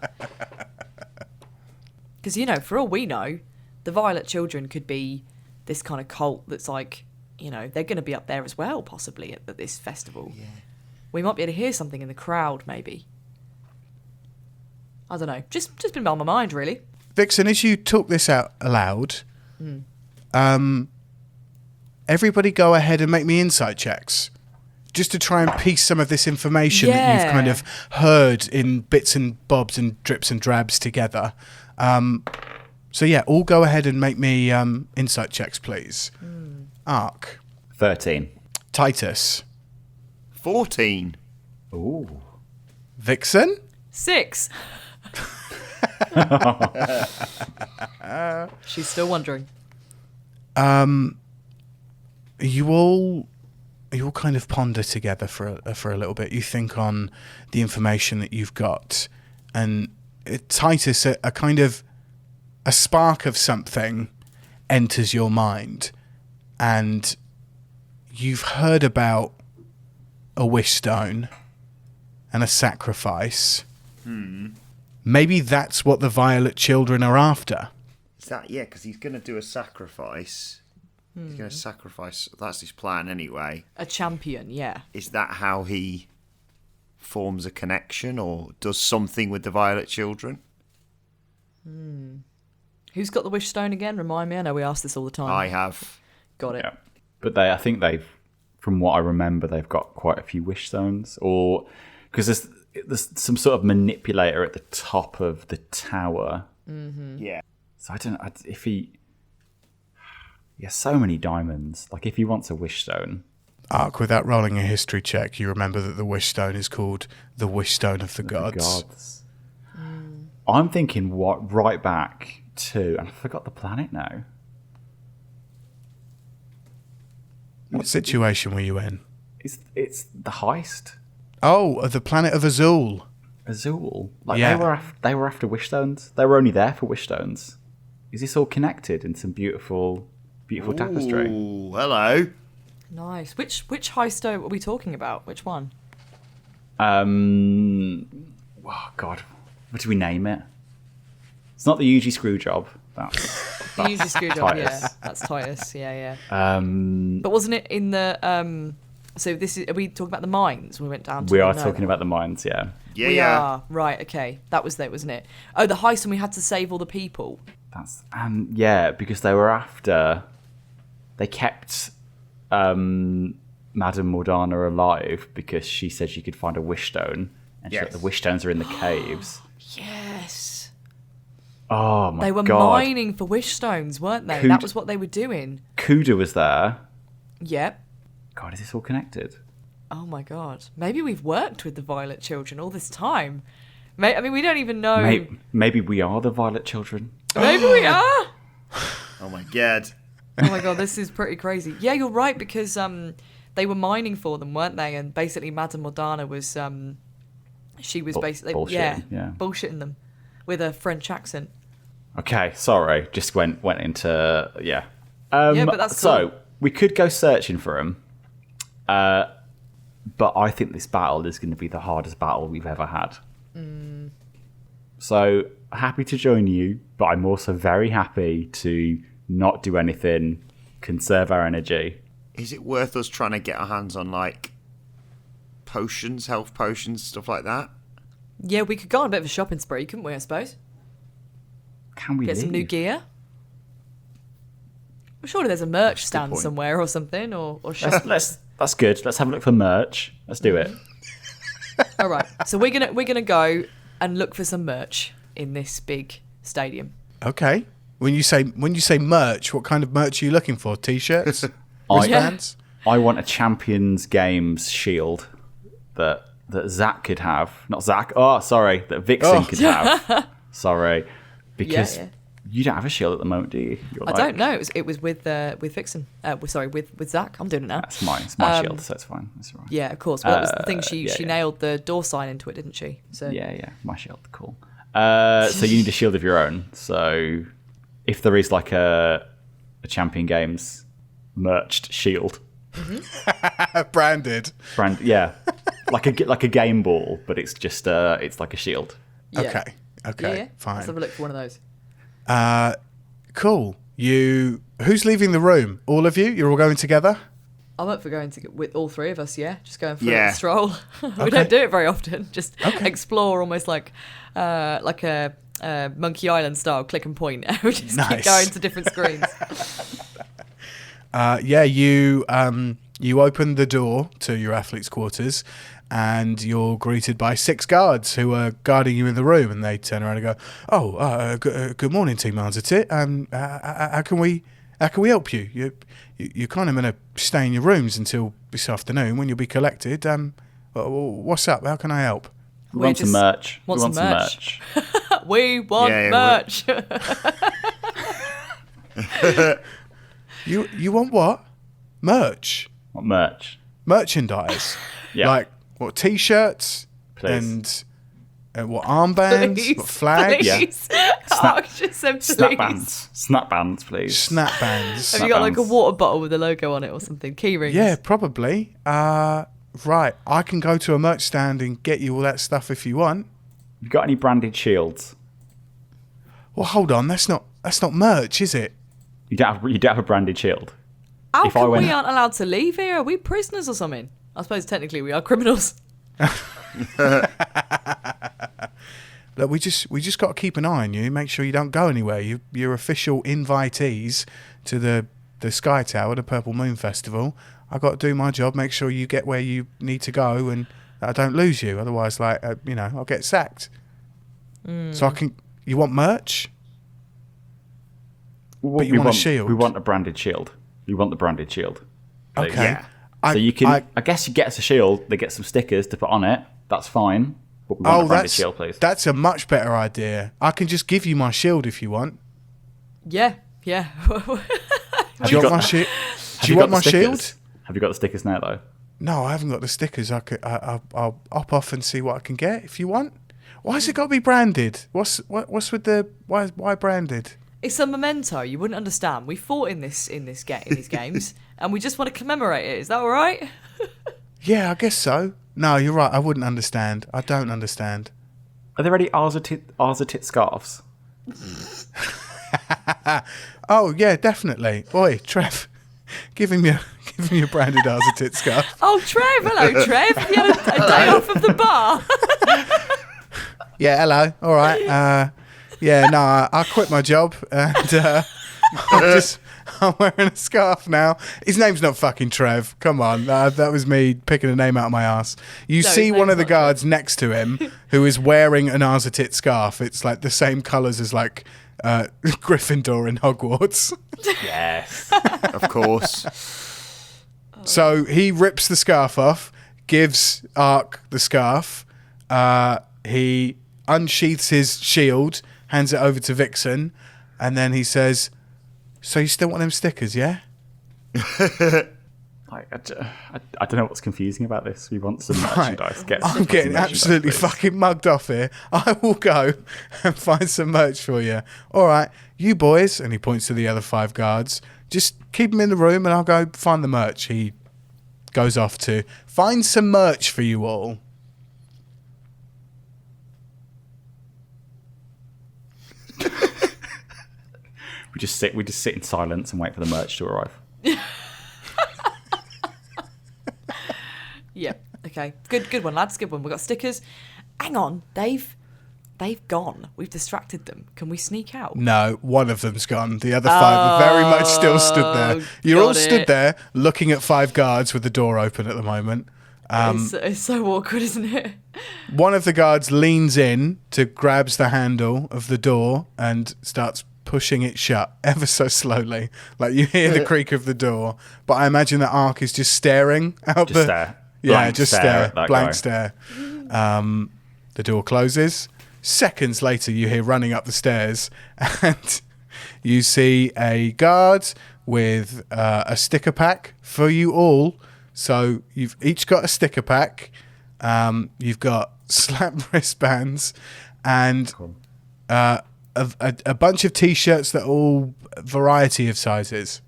Because, for all we know, the Violet Children could be this kind of cult that's they're going to be up there as well, possibly, at this festival. Yeah. We might be able to hear something in the crowd, maybe. I don't know. Just been on my mind, really. Vixen, as you talk this out aloud, everybody go ahead and make me insight checks. Just to try and piece some of this information that you've kind of heard in bits and bobs and drips and drabs together. So yeah, all go ahead and make me insight checks, please. Aark. 13. Titus. 14. Ooh. Vixen. 6. She's still wondering. You all kind of ponder together for a little bit. You think on the information that you've got, and Titus, a kind of a spark of something enters your mind, and you've heard about a wish stone and a sacrifice. Maybe that's what the Violet Children are after. Is that, because he's going to do a sacrifice. He's going to sacrifice. That's his plan anyway. A champion, yeah. Is that how he forms a connection or does something with the Violet Children? Who's got the wish stone again? Remind me. I know we ask this all the time. I have. Got it. Yeah. But I think from what I remember, they've got quite a few wish stones, or because there's some sort of manipulator at the top of the tower. Mm-hmm. Yeah. So I don't know if he has so many diamonds. Like if he wants a wish stone, Aark, without rolling a history check, you remember that the Wish Stone is called the Wish Stone of the Gods. I'm thinking right back to, and I forgot the planet now. What situation were you in? It's the heist. Oh, the planet of Azul. Azul. Like Yeah. they were after wish stones. They were only there for wish stones. Is this all connected in some beautiful tapestry? Ooh, hello. Nice. Which heist are we talking about? Which one? Oh God, what do we name it? It's not the UG screw job. That's The usual screw job. Titus. Yeah, that's Titus. Yeah. um. But wasn't it in the So this is. Are we talking about the mines? We went down to. We are no, talking no. about the mines. Yeah. Yeah, We yeah. are right. Okay, that was it, wasn't it? Oh, the heist, and we had to save all the people. That's yeah, because they were after. They kept Madame Morgana alive because she said she could find a wish stone, and Yes. the wish stones are in the caves. Yes, Oh my they were God! mining for wish stones, weren't they? That was what they were doing. Kuda was there. Yep. God, is this all connected? Oh my God. Maybe we've worked with the Violet Children all this time. I mean, we don't even know. Maybe we are the Violet Children. Maybe we are. Oh my god. Oh my God, this is pretty crazy. Yeah, you're right, because they were mining for them, weren't they? And basically, Madame Morgana was she was basically bullshitting, bullshitting them with a French accent. Okay, sorry, just went into yeah. Yeah, but that's so cool. we could go searching for him, but I think this battle is going to be the hardest battle we've ever had. So happy to join you, but I'm also very happy to not do anything, conserve our energy. Is it worth us trying to get our hands on, like, potions, health potions, stuff like that? Yeah, we could go on a bit of a shopping spree, couldn't we, I suppose? Can we Get some new leave? gear. Well, surely there's a merch stand point. somewhere or something, or shop. That's good. Let's have a look for merch. Let's do it. All right, so we're gonna go and look for some merch in this big stadium. Okay. When you say merch, what kind of merch are you looking for? T-shirts, I- wristbands? I want a Champions Games shield that Zach could have. Not Zach. Oh, sorry. That Vixen could have. Sorry. Because Yeah. you don't have a shield at the moment, do you? You're I don't know. It was with Vixen. With Zach. I'm doing it now. It's my shield, so it's fine. That's all right. Yeah, of course. What was the thing? She yeah. nailed the door sign into it, didn't she? So Yeah, my shield. Cool. So you need a shield of your own. So if there is like a Champion Games merched shield, Branded. yeah, like a game ball, but it's just it's like a shield. yeah. Okay. Yeah. Fine. Let's have a look for one of those. Cool. Who's leaving the room? All of you? You're all going together? I'm up for going with all three of us. Yeah, just going for Yeah. a stroll. We don't do it very often. Just explore, almost like a Monkey Island style, click and point. We just keep Nice. going to different screens. You open the door to your athlete's quarters and you're greeted by 6 guards who are guarding you in the room, and they turn around and go, good morning, Team Manzatit. How can we help you? You're kind of going to stay in your rooms until this afternoon when you'll be collected. What's up? How can I help? We We want some just merch. want We want some some merch. merch. We want Yeah, merch. You want what? Merch? What merch? Merchandise? Yeah. Like what? T-shirts? Please. And what, armbands? What, flags? Yeah. Please. Aark just said please. Snap bands, please. Snap bands? Have you got like a bands. water bottle with a logo on it or something? Key rings? Yeah, probably. Right, I can go to a merch stand and get you all that stuff if you want. You got any branded shields? Well, hold on, that's not merch, is it? You don't have a branded shield. How If I come went- we aren't allowed to leave here? Are we prisoners or something? I suppose technically we are criminals. Look, we just got to keep an eye on you, make sure you don't go anywhere. You're official invitees to the Sky Tower, the Purple Moon Festival. I got to do my job, make sure you get where you need to go, and I don't lose you. Otherwise, I'll get sacked. So you want merch? But you want a shield? We want a branded shield. You want the branded shield. Please. Okay. Yeah. So you can, I guess you get us a shield, they get some stickers to put on it, that's fine. But we want a branded shield, please. That's a much better idea. I can just give you my shield if you want. Yeah. Do you want my shield? Do you want my shield? Have you got the stickers now, though? No, I haven't got the stickers. I'll hop off and see what I can get if you want. Why has it got to be branded? What's with the why branded? It's a memento. You wouldn't understand. We fought in these games, and we just want to commemorate it. Is that all right? Yeah, I guess so. No, you're right. I wouldn't understand. I don't understand. Are there any Arzatit scarves? Oh yeah, definitely. Oi, Trev, give him your branded Arzatit scarf. Oh, Trev. Hello, Trev. You had a day off of the bar. Yeah, hello. All right. Yeah, no, I quit my job and I'm wearing a scarf now. His name's not fucking Trev. Come on. That was me picking a name out of my ass. You see one of the guards next to him who is wearing an Arzatit scarf. It's like the same colours as like Gryffindor in Hogwarts. Yes. Of course. So he rips the scarf off, gives Aark the scarf. He unsheaths his shield, hands it over to Vixen, and then he says, "So you still want them stickers, yeah?" I don't know what's confusing about this. We want some merchandise. I'm getting absolutely fucking mugged off here. I will go and find some merch for you. All right, you boys, and he points to the other 5 guards, just keep them in the room and I'll go find the merch. He goes off to find some merch for you all. We just sit in silence and wait for the merch to arrive. Yeah. Okay. Good one, lads. Good one. We've got stickers. Hang on, They've gone. We've distracted them. Can we sneak out? No, one of them's gone. The other 5 are very much still stood there. You're all stood there looking at 5 guards with the door open at the moment. It's so awkward, isn't it? One of the guards leans in to grabs the handle of the door and starts pushing it shut ever so slowly. Like you hear the creak of the door, but I imagine that Aark is just staring out Just stare. Yeah, Blank just stare stare. at that Blank guy. stare. The door closes. Seconds later, you hear running up the stairs, and you see a guard with a sticker pack for you all. So you've each got a sticker pack. You've got slap wristbands and a bunch of T-shirts that are all variety of sizes.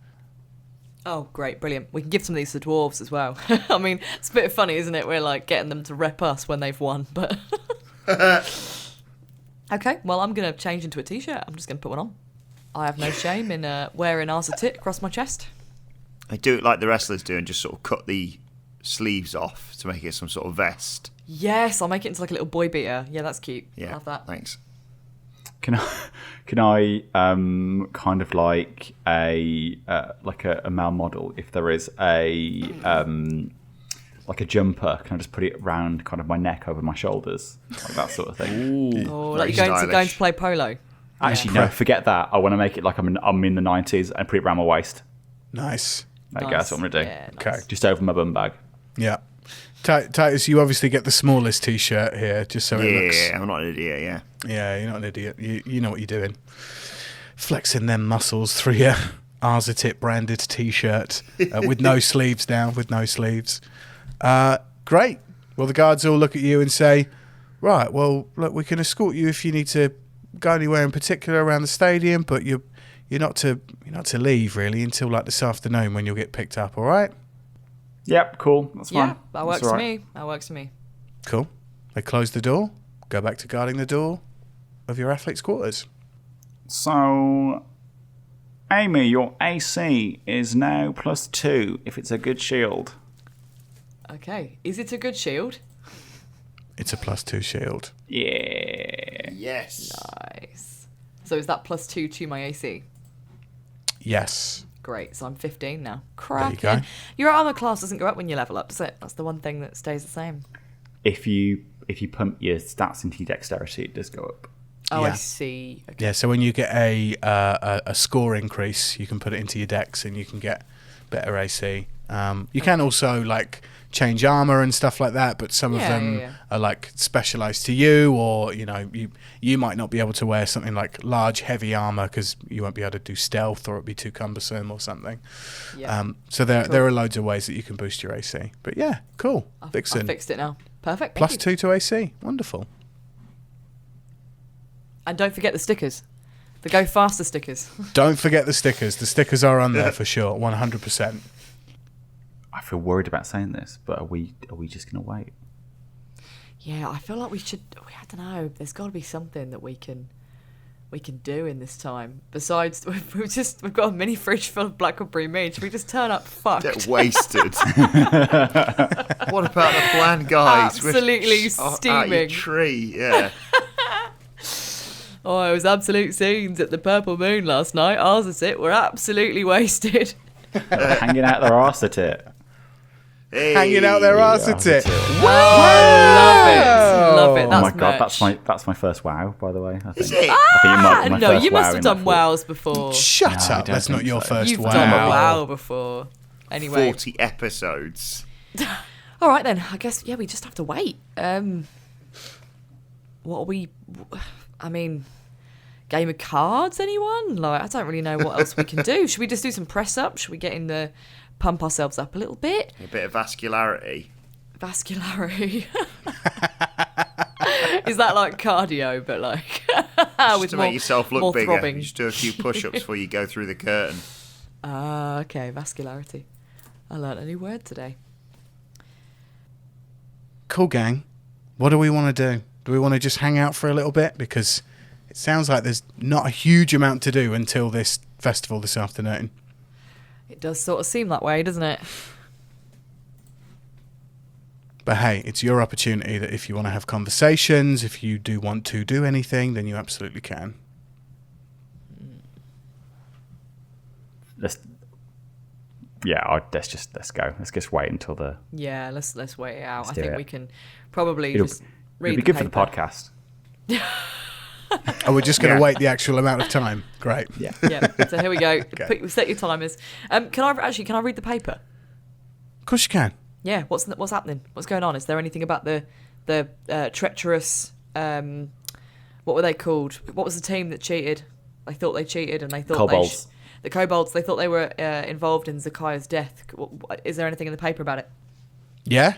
Oh, great, brilliant. We can give some of these to dwarves as well. I mean, it's a bit funny, isn't it? We're like getting them to rep us when they've won, but... Okay, well, I'm going to change into a T-shirt. I'm just going to put one on. I have no shame in wearing Arzatit across my chest. I do it like the wrestlers do and just sort of cut the sleeves off to make it some sort of vest. Yes, I'll make it into like a little boy beater. Yeah, that's cute. Yeah, Love that. Thanks. Can I kind of like a male model, if there is a like a jumper, can I just put it around kind of my neck over my shoulders, like that sort of thing? Oh, like you're going to play polo. Actually, no, forget that. I want to make it like I'm in the 90s and put it around my waist. Nice. There you go, that's what I'm going to do. Yeah, Okay. nice. Just over my bum bag. Yeah. Titus, you obviously get the smallest T-shirt here, just so it looks... Yeah, I'm not an idiot, yeah. Yeah, you're not an idiot. You know what you're doing. Flexing them muscles through your Arzatit branded T-shirt with no sleeves down, with no sleeves. Great. Well, the guards all look at you and say, right, well, look, we can escort you if you need to go anywhere in particular around the stadium, but you're not to leave, really, until like this afternoon when you'll get picked up, all right? Yep, cool. That's fine. Yeah, that works for me. That works for me. Cool. They close the door, go back to guarding the door of your athlete's quarters. So, Amy, your AC is now +2 if it's a good shield. Okay, is it a good shield? It's a +2 shield. Yeah. Yes. Nice. So is that +2 to my AC? Yes. Great, so I'm 15 now. There you Cracking. go. Your armor class doesn't go up when you level up, does it? That's the one thing that stays the same. If you pump your stats into your dexterity, it does go up. Oh, I Yeah. see. Okay. Yeah, so when you get a score increase, you can put it into your dex and you can get better AC. You can also like change armor and stuff like that, but some of them are like specialized to you, or you might not be able to wear something like large heavy armor because you won't be able to do stealth, or it'd be too cumbersome or something. So there are loads of ways that you can boost your AC. But yeah, cool. Vixen. I fixed it now. Perfect. Plus 2 to AC. Wonderful. And don't forget the stickers. The Go Faster stickers. Don't forget the stickers. The stickers are on there for sure, 100%. I feel worried about saying this, but are we just going to wait? Yeah, I feel like we should. I don't know. There's got to be something that we can do in this time. Besides, we've got a mini fridge full of blackberry mead. Should we just turn up fucked? Get wasted. What about the plan, guys? Absolutely steaming. Out your tree, yeah. Oh, it was absolute scenes at the Purple Moon last night. Ours is it. We're absolutely wasted. Hanging out their arse at it. Hey. Hanging out their arse at it. Wow! Love it. That's Oh my god, merch. that's my first wow, by the way. I think. Is it? I think it might be my No, first you wow must have in done that wows before. Shut No, I up. don't That's not think your so. first You've wow. done a wow before. Anyway. 40 episodes. All right then. I guess we just have to wait. What are we? I mean, game of cards? Anyone? Like, I don't really know what else we can do. Should we just do some press up? Should we get in the pump ourselves up a little bit? A bit of vascularity. Vascularity. Is that like cardio, but like Just with to more, make yourself more look bigger. throbbing? You just do a few push-ups before you go through the curtain. Okay, vascularity. I learnt a new word today. Cool, gang. What do we want to do? Do we want to just hang out for a little bit? Because it sounds like there's not a huge amount to do until this festival this afternoon. It does sort of seem that way, doesn't it? But hey, it's your opportunity that if you want to have conversations, if you do want to do anything, then you absolutely can. Let's go. Let's just wait until the. Yeah, let's wait it out. Let's I do think it. we can probably It'll, just it'll read be the good for the paper. podcast. Oh, we're just going to Yeah. wait the actual amount of time. Great. Yeah. Yeah. So here we go. Okay. Set your timers. Can I read the paper? Of course you can. Yeah. What's happening? What's going on? Is there anything about the treacherous? What were they called? What was the team that cheated? They thought they cheated, and they thought Kobolds. the kobolds. They thought they were involved in Zakai's death. Is there anything in the paper about it? Yeah.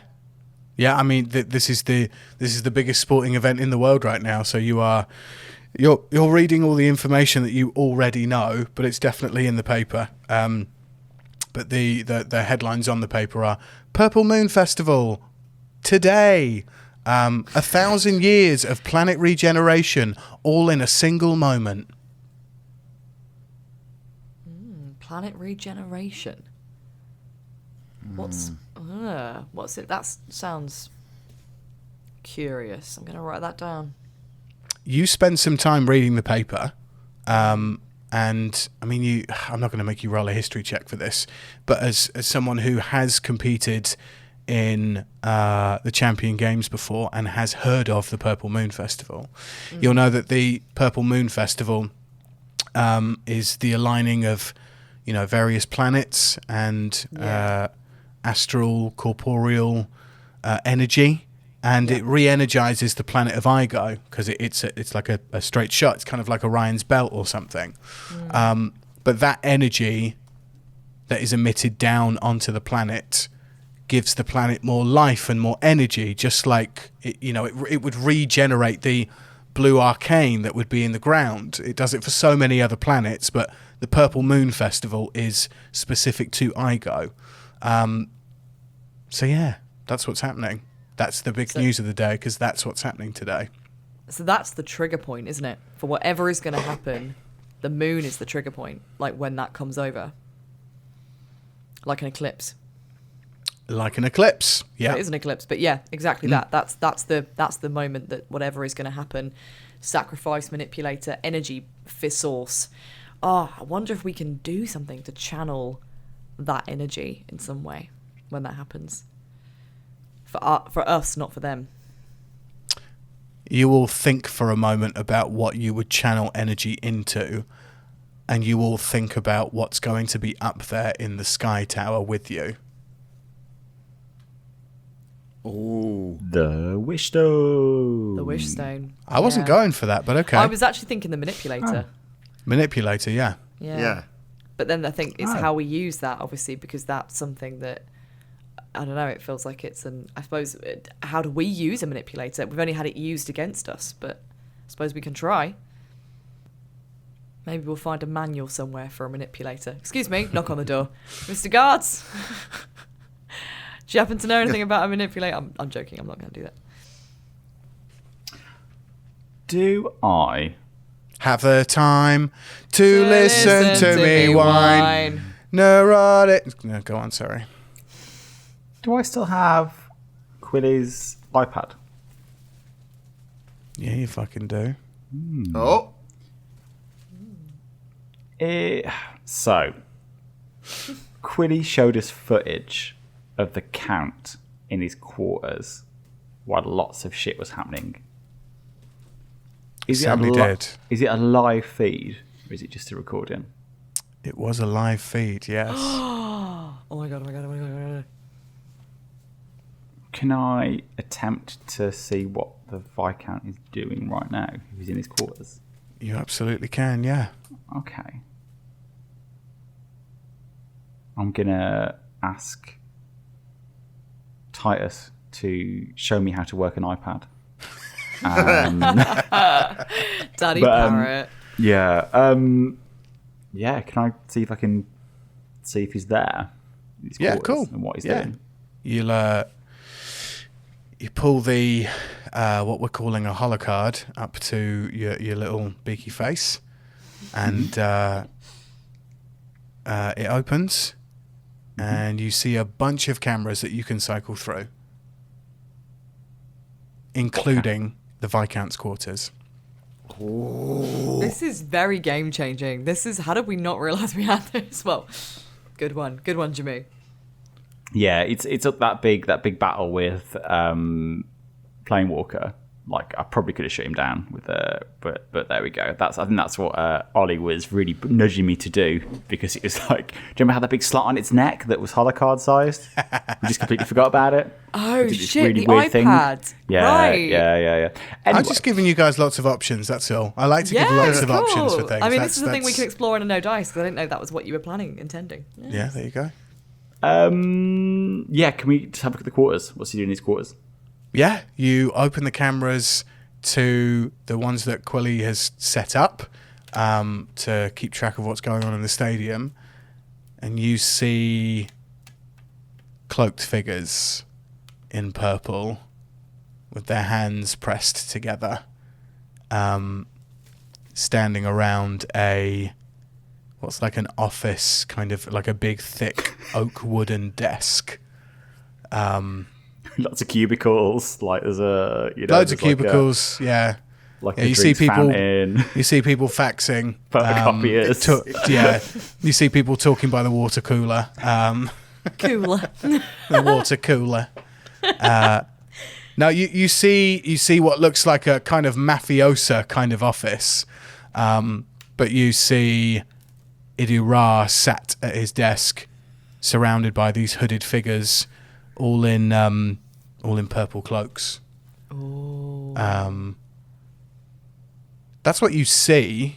Yeah, I mean, this is the biggest sporting event in the world right now. So you're reading all the information that you already know, but it's definitely in the paper. But the headlines on the paper are Purple Moon Festival today, 1,000 years of planet regeneration, all in a single moment. Planet regeneration. What's it? That sounds curious. I'm going to write that down. You spend some time reading the paper, and I mean, I'm not going to make you roll a history check for this, but as someone who has competed in the Champion Games before and has heard of the Purple Moon Festival, you'll know that the Purple Moon Festival is the aligning of, various planets and astral, corporeal energy. And it re-energizes the planet of Igo because it's like a straight shot. It's kind of like Orion's belt or something. But that energy that is emitted down onto the planet gives the planet more life and more energy, just like it would regenerate the blue arcane that would be in the ground. It does it for so many other planets, but the Purple Moon Festival is specific to Igo. So yeah, that's what's happening. That's the big news of the day, because that's what's happening today. So that's the trigger point, isn't it? For whatever is going to happen, the moon is the trigger point. Like when that comes over, like an eclipse. Like an eclipse, yeah. It is an eclipse, but yeah, exactly that. That's the moment that whatever is going to happen. Sacrifice, manipulator, energy source. Oh, I wonder if we can do something to channel that energy in some way when that happens. For us, not for them. You will think for a moment about what you would channel energy into, and you all think about what's going to be up there in the sky tower with you. Ooh. The wish stone. The wish stone. I wasn't going for that, but okay. I was actually thinking the manipulator. Manipulator, yeah. Yeah. But then I think it's how we use that, obviously, because that's something that, I don't know, it feels like it's I suppose, how do we use a manipulator? We've only had it used against us, but I suppose we can try. Maybe we'll find a manual somewhere for a manipulator. Excuse me, knock on the door. Mr. Guards! Do you happen to know anything about a manipulator? I'm joking, I'm not going to do that. Do I Have the time to listen to me whine. Neurotic. No, go on, sorry. Do I still have Quilly's iPad? Yeah, you fucking do. Oh. So, Quilly showed us footage of the count in his quarters while lots of shit was happening. Sadly did. Is it a live feed or is it just a recording? It was a live feed, yes. Oh my god, oh my god, oh my god, oh my god. Can I attempt to see what the Viscount is doing right now? Who's in his quarters? You absolutely can, yeah. Okay. I'm gonna ask Titus to show me how to work an iPad. Daddy Parrot. Yeah. Yeah. Can I see if I can see if he's there? His quarters cool. And what he's doing. You'll you pull the what we're calling a holocard up to your little beaky face, and it opens, and you see a bunch of cameras that you can cycle through, including the Viscount's quarters. This is very game changing. How did we not realise we had this? Well, good one, Jimmy. Yeah, it's up that big battle with Planewalker. Like I probably could have shut him down with but there we go. I think that's what Ollie was really nudging me to do, because it was like, do you remember how that big slot on its neck that was holocard sized? We just completely forgot about it. Oh shit, really the weird iPad. Thing. Yeah, right. Yeah. Anyway, I'm just giving you guys lots of options, that's all. I like to give lots of options for things. I mean, this is the thing we can explore in a no dice, because I didn't know that was what you were intending. Yes. Yeah, there you go. Yeah, can we just have a look at the quarters? What's he doing in his quarters? Yeah, you open the cameras to the ones that Quilly has set up to keep track of what's going on in the stadium, and you see cloaked figures in purple with their hands pressed together, standing around what's like an office, kind of like a big thick oak wooden desk. Lots of cubicles, like there's loads of cubicles, yeah. Like you see people fountain. You see people faxing, photocopiers. You see people talking by the water cooler, Cooler. the water cooler. Now you see what looks like a kind of mafiosa kind of office, but you see Idu Ra sat at his desk, surrounded by these hooded figures, all in purple cloaks. Ooh. That's what you see.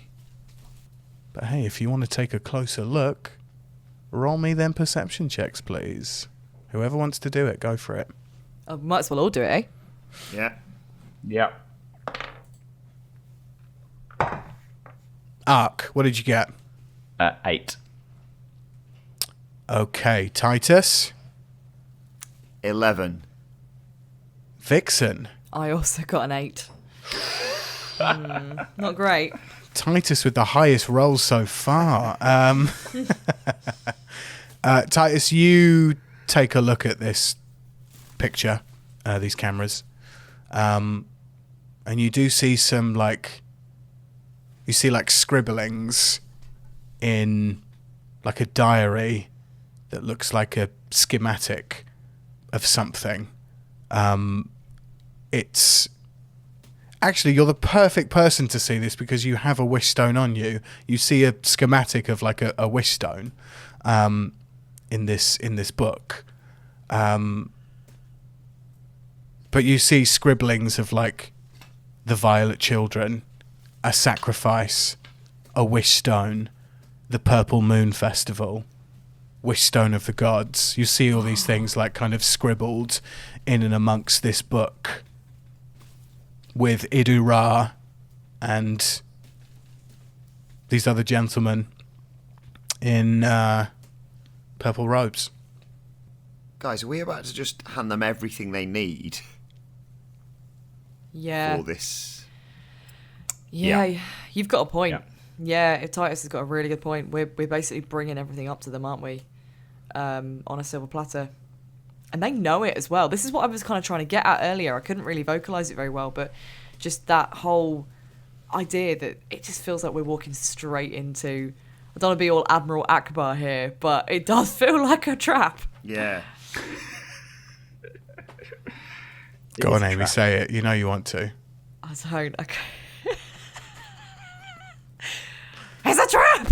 But hey, if you want to take a closer look, roll me them perception checks, please. Whoever wants to do it, go for it. Might as well all do it, eh? Yeah. Yeah. Aark, what did you get? 8. Okay, Titus. 11. Vixen. I also got an 8. Not great. Titus with the highest rolls so far. Titus, you take a look at this picture, these cameras, and you do see some scribblings in like a diary that looks like a schematic of something. It's Actually, you're the perfect person to see this because you have a wish stone on you. You see a schematic of like a wish stone in this book. But you see scribblings of like the Violet Children, a sacrifice, a wish stone, the Purple Moon Festival, wish stone of the gods. You see all these things like kind of scribbled in and amongst this book with Idu-Ra and these other gentlemen in purple robes. Guys, are we about to just hand them everything they need Yeah. for this? Yeah, you've got a point. Yeah. Yeah, Titus has got a really good point. We're basically bringing everything up to them, aren't we? On a silver platter. And they know it as well. This is what I was kind of trying to get at earlier. I couldn't really vocalize it very well, but just that whole idea that it just feels like we're walking straight into... I don't want to be all Admiral Akbar here, but it does feel like a trap. Yeah. Go on, Amy, say it. You know you want to. I don't. Okay. It's a trap!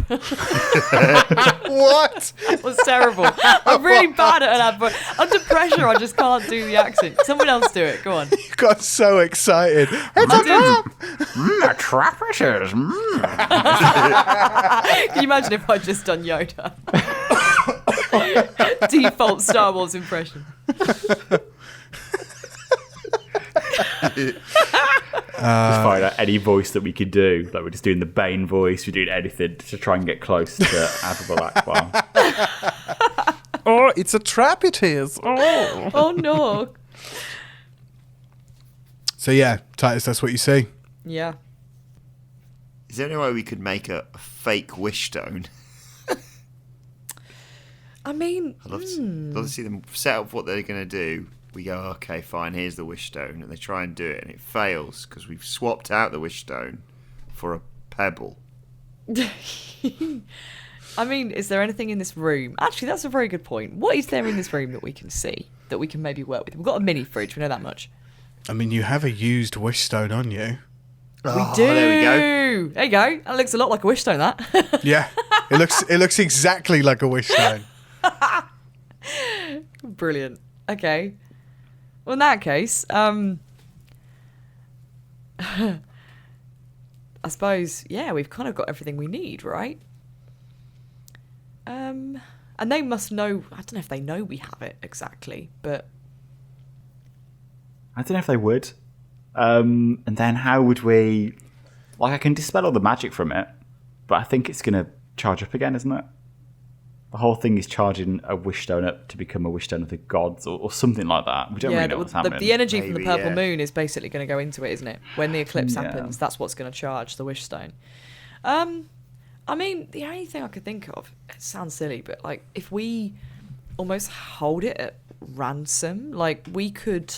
What? That was terrible. I'm really bad at an advert. Under pressure, I just can't do the accent. Someone else do it. Go on. You got so excited. I A trap it is. did. Can you imagine if I'd just done Yoda? Default Star Wars impression. Just find out any voice that we could do. Like we're just doing the Bane voice. We're doing anything to try and get close to Admiral Akbar. Oh, it's a trap it is. Oh. Oh no. So yeah, Titus, that's what you see. Yeah. Is there any way we could make a fake wish stone? I mean, I'd love to see them set up what they're going to do. We go, okay, fine, here's the wish stone. And they try and do it, and it fails because we've swapped out the wish stone for a pebble. I mean, is there anything in this room? Actually, that's a very good point. What is there in this room that we can see, that we can maybe work with? We've got a mini fridge, we know that much. I mean, you have a used wish stone on you. We Oh, do. there we go. There you go. That looks a lot like a wish stone, that. Yeah, it looks exactly like a wish stone. Brilliant. Okay. Well, in that case, I suppose, yeah, we've kind of got everything we need, right? And they must know, I don't know if they know we have it exactly, but... I don't know if they would. And then how would we... Like, I can dispel all the magic from it, but I think it's going to charge up again, isn't it? The whole thing is charging a wish stone up to become a wish stone of the gods or something like that. We don't really know what's happening. The energy from the Maybe, purple yeah. moon is basically going to go into it, isn't it? When the eclipse Yeah. happens, that's what's going to charge the wish stone. I mean, the only thing I could think of, it sounds silly, but like if we almost hold it at ransom, like we could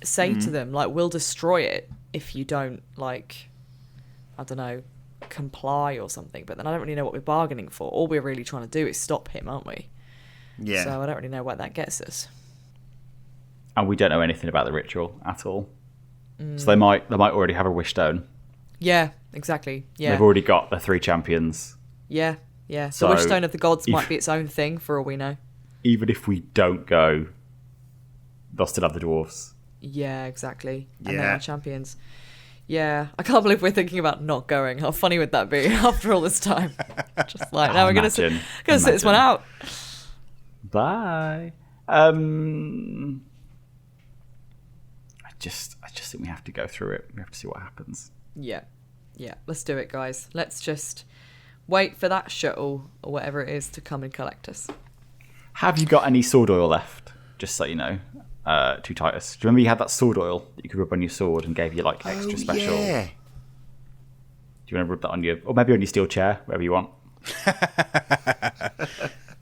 say to them, like, we'll destroy it if you don't, like, I don't know, comply or something. But then I don't really know what we're bargaining for. All we're really trying to do is stop him, aren't we? Yeah. So I don't really know what that gets us. And we don't know anything about the ritual at all. So they might already have a wish stone. Yeah, exactly. Yeah. They've already got the 3 champions. Yeah, yeah. So the wish stone of the gods if- might be its own thing for all we know. Even if we don't go, they'll still have the dwarves. Yeah, exactly. And Yeah. they're our champions. Yeah, I can't believe we're thinking about not going. How funny would that be after all this time? Just like, now we're going to sit this one out. Bye. I just think we have to go through it. We have to see what happens. Yeah, yeah. Let's do it, guys. Let's just wait for that shuttle or whatever it is to come and collect us. Have you got any sword oil left? Just so you know, to Titus. Do you remember you had that sword oil that you could rub on your sword and gave you like extra special? Yeah. Do you want to rub that on your, or maybe on your steel chair, wherever you want?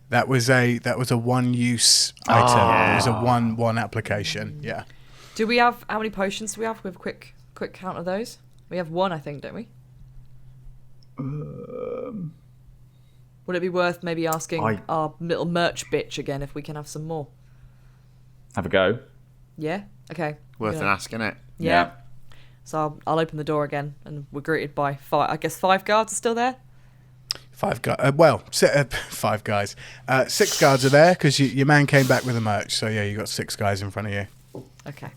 That was a one-use item. It was a one application. Yeah. Do we have, how many potions do we have? We have a quick count of those. We have 1, I think, don't we? Would it be worth maybe asking our little merch bitch again if we can have some more? Have a go. Yeah? Okay. Worth an ask, innit? Yeah. So I'll open the door again, and we're greeted by five guards are still there. 5 guys. 5 guys. 6 guards are there because your man came back with the merch. So yeah, you got 6 guys in front of you. Okay.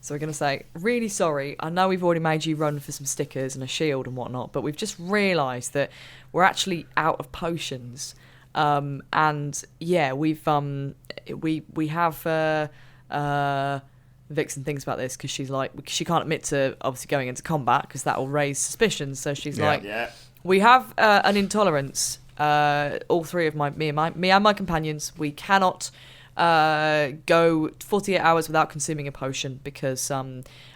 So we're going to say, really sorry. I know we've already made you run for some stickers and a shield and whatnot, but we've just realised that we're actually out of potions. And yeah, we have Vixen thinks about this because she's like, she can't admit to obviously going into combat because that will raise suspicions. So she's we have an intolerance. All 3 of me and my companions, we cannot go 48 hours without consuming a potion because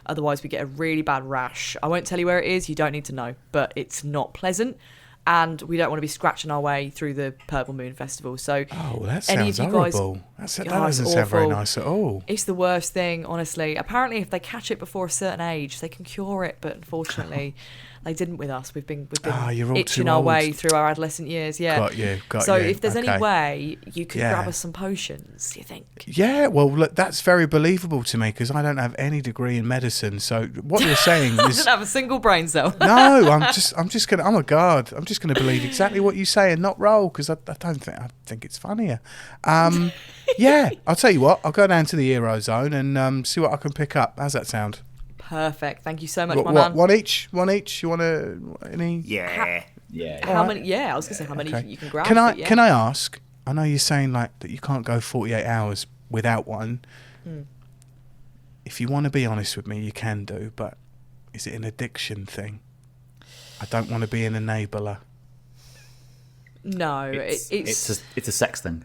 otherwise we get a really bad rash. I won't tell you where it is, you don't need to know, but it's not pleasant, and we don't want to be scratching our way through the Purple Moon Festival. So that sounds horrible. That doesn't sound very nice at all. It's the worst thing, honestly. Apparently if they catch it before a certain age they can cure it, but unfortunately they didn't with us. We've been itching our way through our adolescent years. Yeah. Got you. So if there's any way you could grab us some potions, do you think? Yeah. Well, look, that's very believable to me because I don't have any degree in medicine. So what you're saying I is, don't have a single brain cell. no, I'm just gonna. I'm a guard. I'm just gonna believe exactly what you say and not roll because I think it's funnier. Yeah. I'll tell you what. I'll go down to the Eurozone and see what I can pick up. How's that sound? Perfect. Thank you so much, my man. One each? You want any? Yeah. How many? Yeah, I was gonna say how many you can grab. Can I ask? I know you're saying like that you can't go 48 hours without one. If you want to be honest with me, you can do. But is it an addiction thing? I don't want to be an enabler. No, it's a sex thing.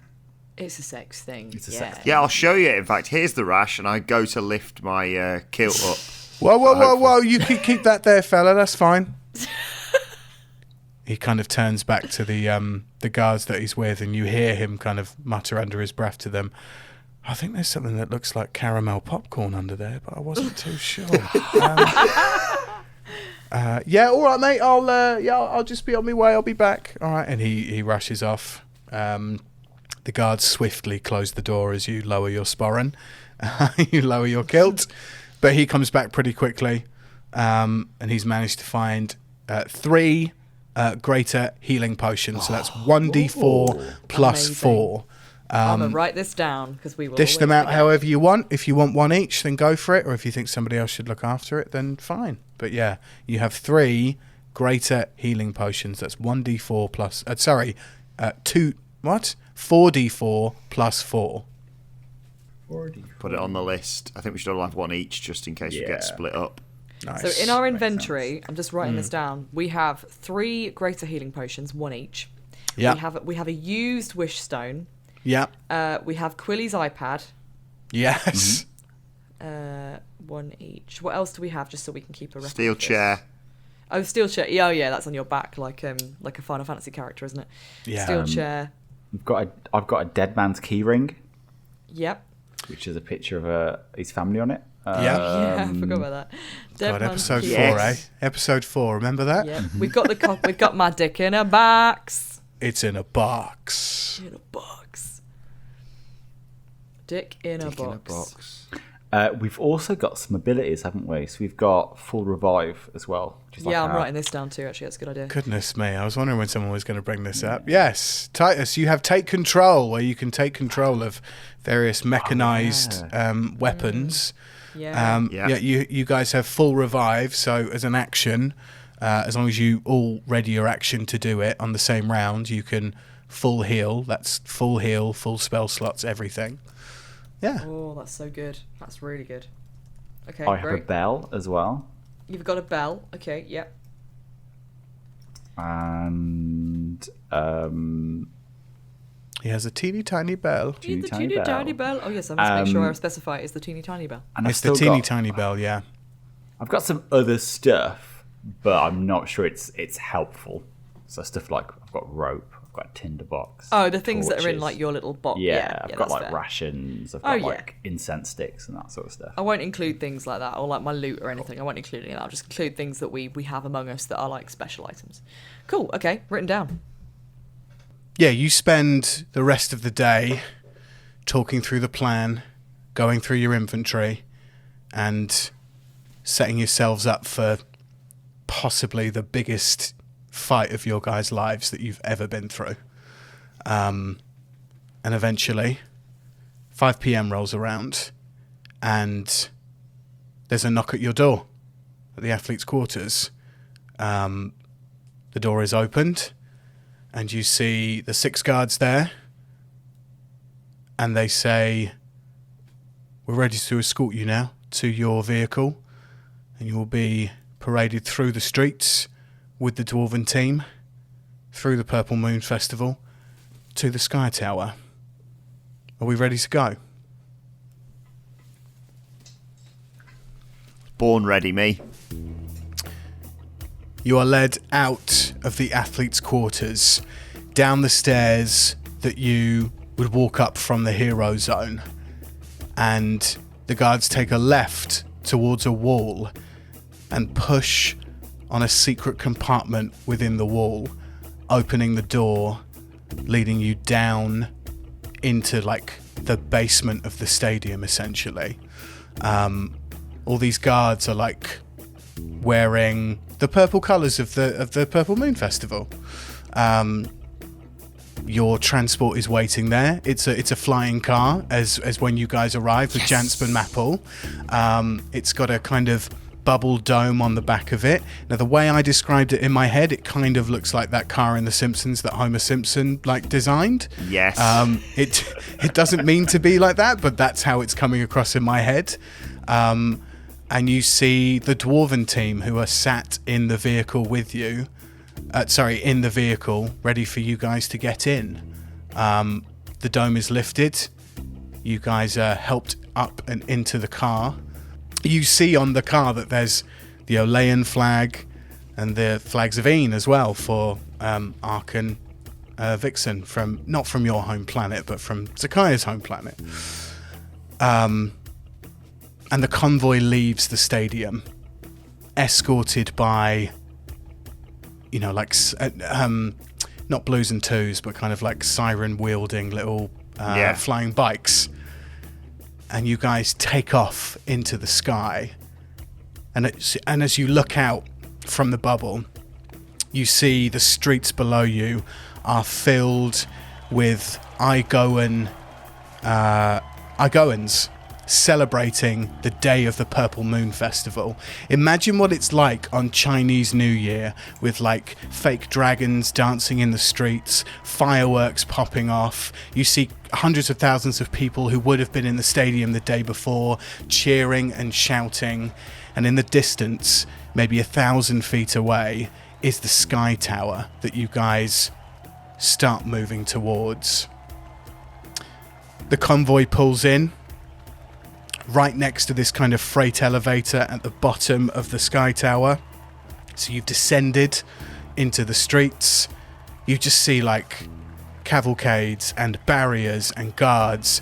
It's a sex thing. It's a sex thing. Yeah, I'll show you. In fact, here's the rash, and I go to lift my kilt up. Whoa! You keep that there, fella. That's fine. He kind of turns back to the guards that he's with, and you hear him kind of mutter under his breath to them, I think there's something that looks like caramel popcorn under there, but I wasn't too sure. Yeah, all right, mate. I'll just be on my way. I'll be back. All right, and he rushes off. The guards swiftly close the door as you lower your sporran, you lower your kilt, but he comes back pretty quickly, and he's managed to find 3 greater healing potions. So that's 1d4 plus amazing. 4. I'm going to write this down because we will Dish them always out forget. however you want. If you want one each, then go for it. Or if you think somebody else should look after it, then fine. But yeah, you have 3 greater healing potions. That's 1d4 plus... 4d4 plus 4. 4d4. Put it on the list. I think we should all have one each just in case we get split up. Nice. So in our inventory, I'm just writing this down, we have 3 greater healing potions, 1 each. Yeah. We have a used wish stone. Yeah. We have Quilly's iPad. Yes. 1 each. What else do we have, just so we can keep a record? Steel of this? chair. Oh, steel chair. Yeah, yeah, that's on your back, like a Final Fantasy character, isn't it? Yeah. Steel chair. I've got a dead man's keyring, Yep. which is a picture of his family on it. Yeah, I forgot about that. God, episode 4, Yes. Episode 4, remember that? Yep. We've got my dick in a box. It's in a box. In a box. Dick in a box. We've also got some abilities, haven't we? So we've got full revive as well. Which is Yeah, like I'm writing this down too, actually. That's a good idea. Goodness me, I was wondering when someone was going to bring this up. Yes, Titus, you have Take Control, where you can take control of various mechanized weapons. Yeah. You guys have full revive, so as an action, as long as you all ready your action to do it on the same round, you can full heal. That's full heal, full spell slots, everything. Yeah. Oh, that's so good. That's really good. Okay, I have a great. bell as well. You've got a bell. Okay, yep. And He has a teeny tiny bell. The tiny teeny bell. tiny bell. Oh, yes, I must make sure I specify it is the teeny tiny bell. and It's the teeny tiny bell, yeah. I've got some other stuff, but I'm not sure it's helpful. So stuff like I've got rope, I've got a tinderbox. Oh, the things that are in torches. like your little box. Yeah, I've got that's like fair. rations, I've Oh, got yeah. like incense sticks and that sort of stuff. I won't include things like that, or like my loot or anything. I won't include any of that. I'll just include things that we have among us that are like special items. Cool. Okay, written down. Yeah, you spend the rest of the day talking through the plan, going through your inventory, and setting yourselves up for possibly the biggest fight of your guys' lives that you've ever been through. And eventually, 5 p.m. rolls around, and there's a knock at your door at the athletes' quarters. The door is opened, and you see the 6 guards there, and they say, "We're ready to escort you now to your vehicle, and you will be paraded through the streets with the Dwarven team, through the Purple Moon Festival, to the Sky Tower. Are we ready to go?" Born ready, me. You are led out of the athletes' quarters, down the stairs that you would walk up from the hero zone, and the guards take a left towards a wall and push on a secret compartment within the wall, opening the door, leading you down into like the basement of the stadium, essentially. All these guards are like wearing the purple colours of the Purple Moon Festival. Your transport is waiting there. It's a flying car as when you guys arrive with Jansper Maple. It's got a kind of bubble dome on the back of it. Now, the way I described it in my head, it kind of looks like that car in The Simpsons that Homer Simpson like designed. Yes. It doesn't mean to be like that, but that's how it's coming across in my head. And you see the Dwarven team who are sat in the vehicle with you. In the vehicle, ready for you guys to get in. The dome is lifted. You guys are helped up and into the car. You see on the car that there's the Olayan flag and the flags of Een as well for Aark and Vixen, not from your home planet, but from Zakaya's home planet. And the convoy leaves the stadium, escorted by, not blues and twos, but kind of like siren-wielding little flying bikes. And you guys take off into the sky. And as you look out from the bubble, you see the streets below you are filled with Igoans celebrating the day of the Purple Moon Festival. Imagine what it's like on Chinese New Year with like fake dragons dancing in the streets, fireworks popping off. You see hundreds of thousands of people who would have been in the stadium the day before cheering and shouting. And in the distance, maybe 1,000 feet away, is the Sky Tower that you guys start moving towards. The convoy pulls in right next to this kind of freight elevator at the bottom of the Sky Tower. So you've descended into the streets. You just see like cavalcades and barriers and guards.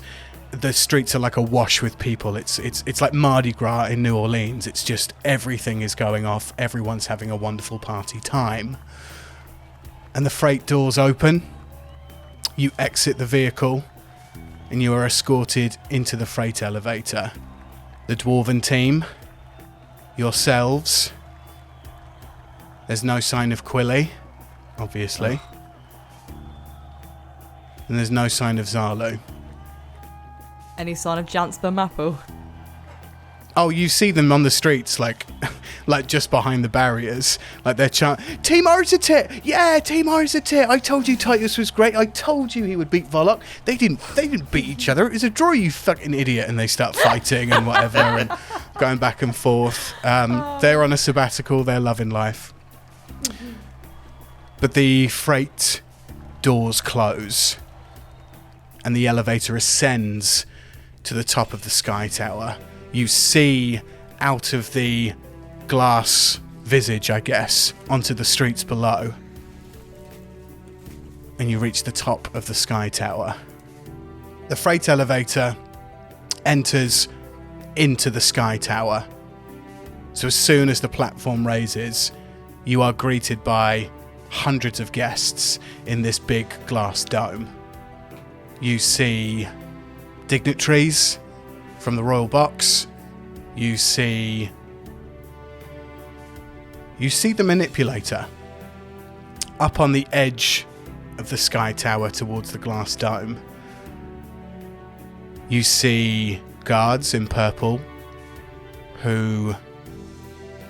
The streets are like awash with people. It's like Mardi Gras in New Orleans. It's just everything is going off. Everyone's having a wonderful party time. And the freight doors open. You exit the vehicle and you are escorted into the freight elevator. The Dwarven team, yourselves. There's no sign of Quilly, obviously. And there's no sign of Zalu. Any sign of Jansper Maple? Oh, you see them on the streets, like just behind the barriers. Like they're chanting, "Team Ours a tit! Yeah, Team Ours a tit! I told you Titus was great. I told you he would beat Volok. They didn't beat each other. It was a draw, you fucking idiot!" And they start fighting and whatever and going back and forth. They're on a sabbatical. They're loving life. But the freight doors close, and the elevator ascends to the top of the Sky Tower. You see out of the glass visage, I guess, onto the streets below. And you reach the top of the Sky Tower. The freight elevator enters into the Sky Tower. So as soon as the platform raises, you are greeted by hundreds of guests in this big glass dome. You see dignitaries from the royal box. You see you see the manipulator up on the edge of the sky tower towards the glass dome. You see guards in purple who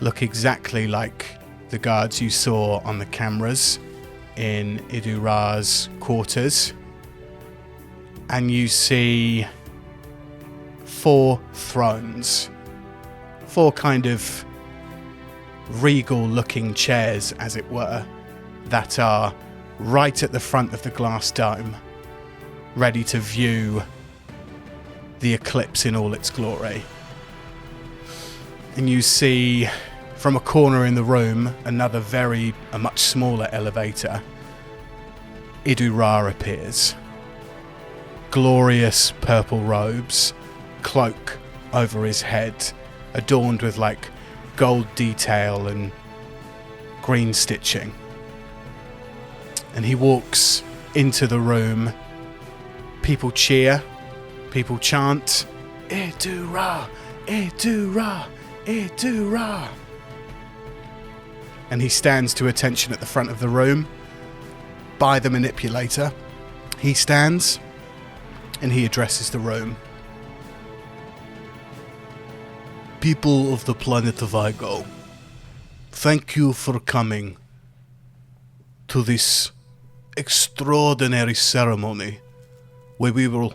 look exactly like the guards you saw on the cameras in Idura's quarters. And you see 4 thrones. 4 kind of regal-looking chairs, as it were, that are right at the front of the glass dome, ready to view the eclipse in all its glory. And you see, from a corner in the room, a much smaller elevator. Idura appears. Glorious purple robes, cloak over his head, adorned with like gold detail and green stitching. And he walks into the room. People cheer, people chant, Idura, Idura, Idura. And he stands to attention at the front of the room by the manipulator. He stands and he addresses the room. People of the planet of Igo, thank you for coming to this extraordinary ceremony where we will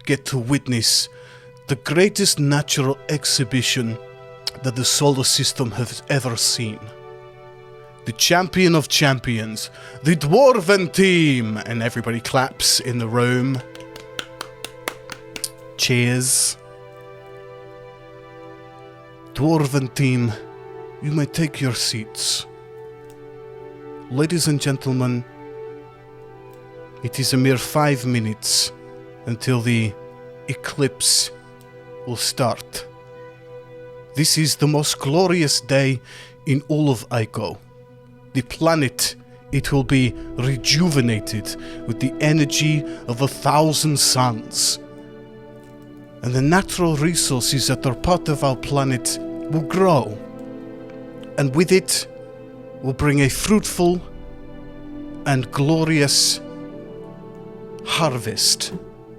get to witness the greatest natural exhibition that the solar system has ever seen. The champion of champions, the Dwarven team! And everybody claps in the room. Cheers. Dwarven team, you may take your seats. Ladies and gentlemen, it is a mere 5 minutes until the eclipse will start. This is the most glorious day in all of Ico. The planet, it will be rejuvenated with the energy of 1,000 suns. And the natural resources that are part of our planet will grow. And with it will bring a fruitful and glorious harvest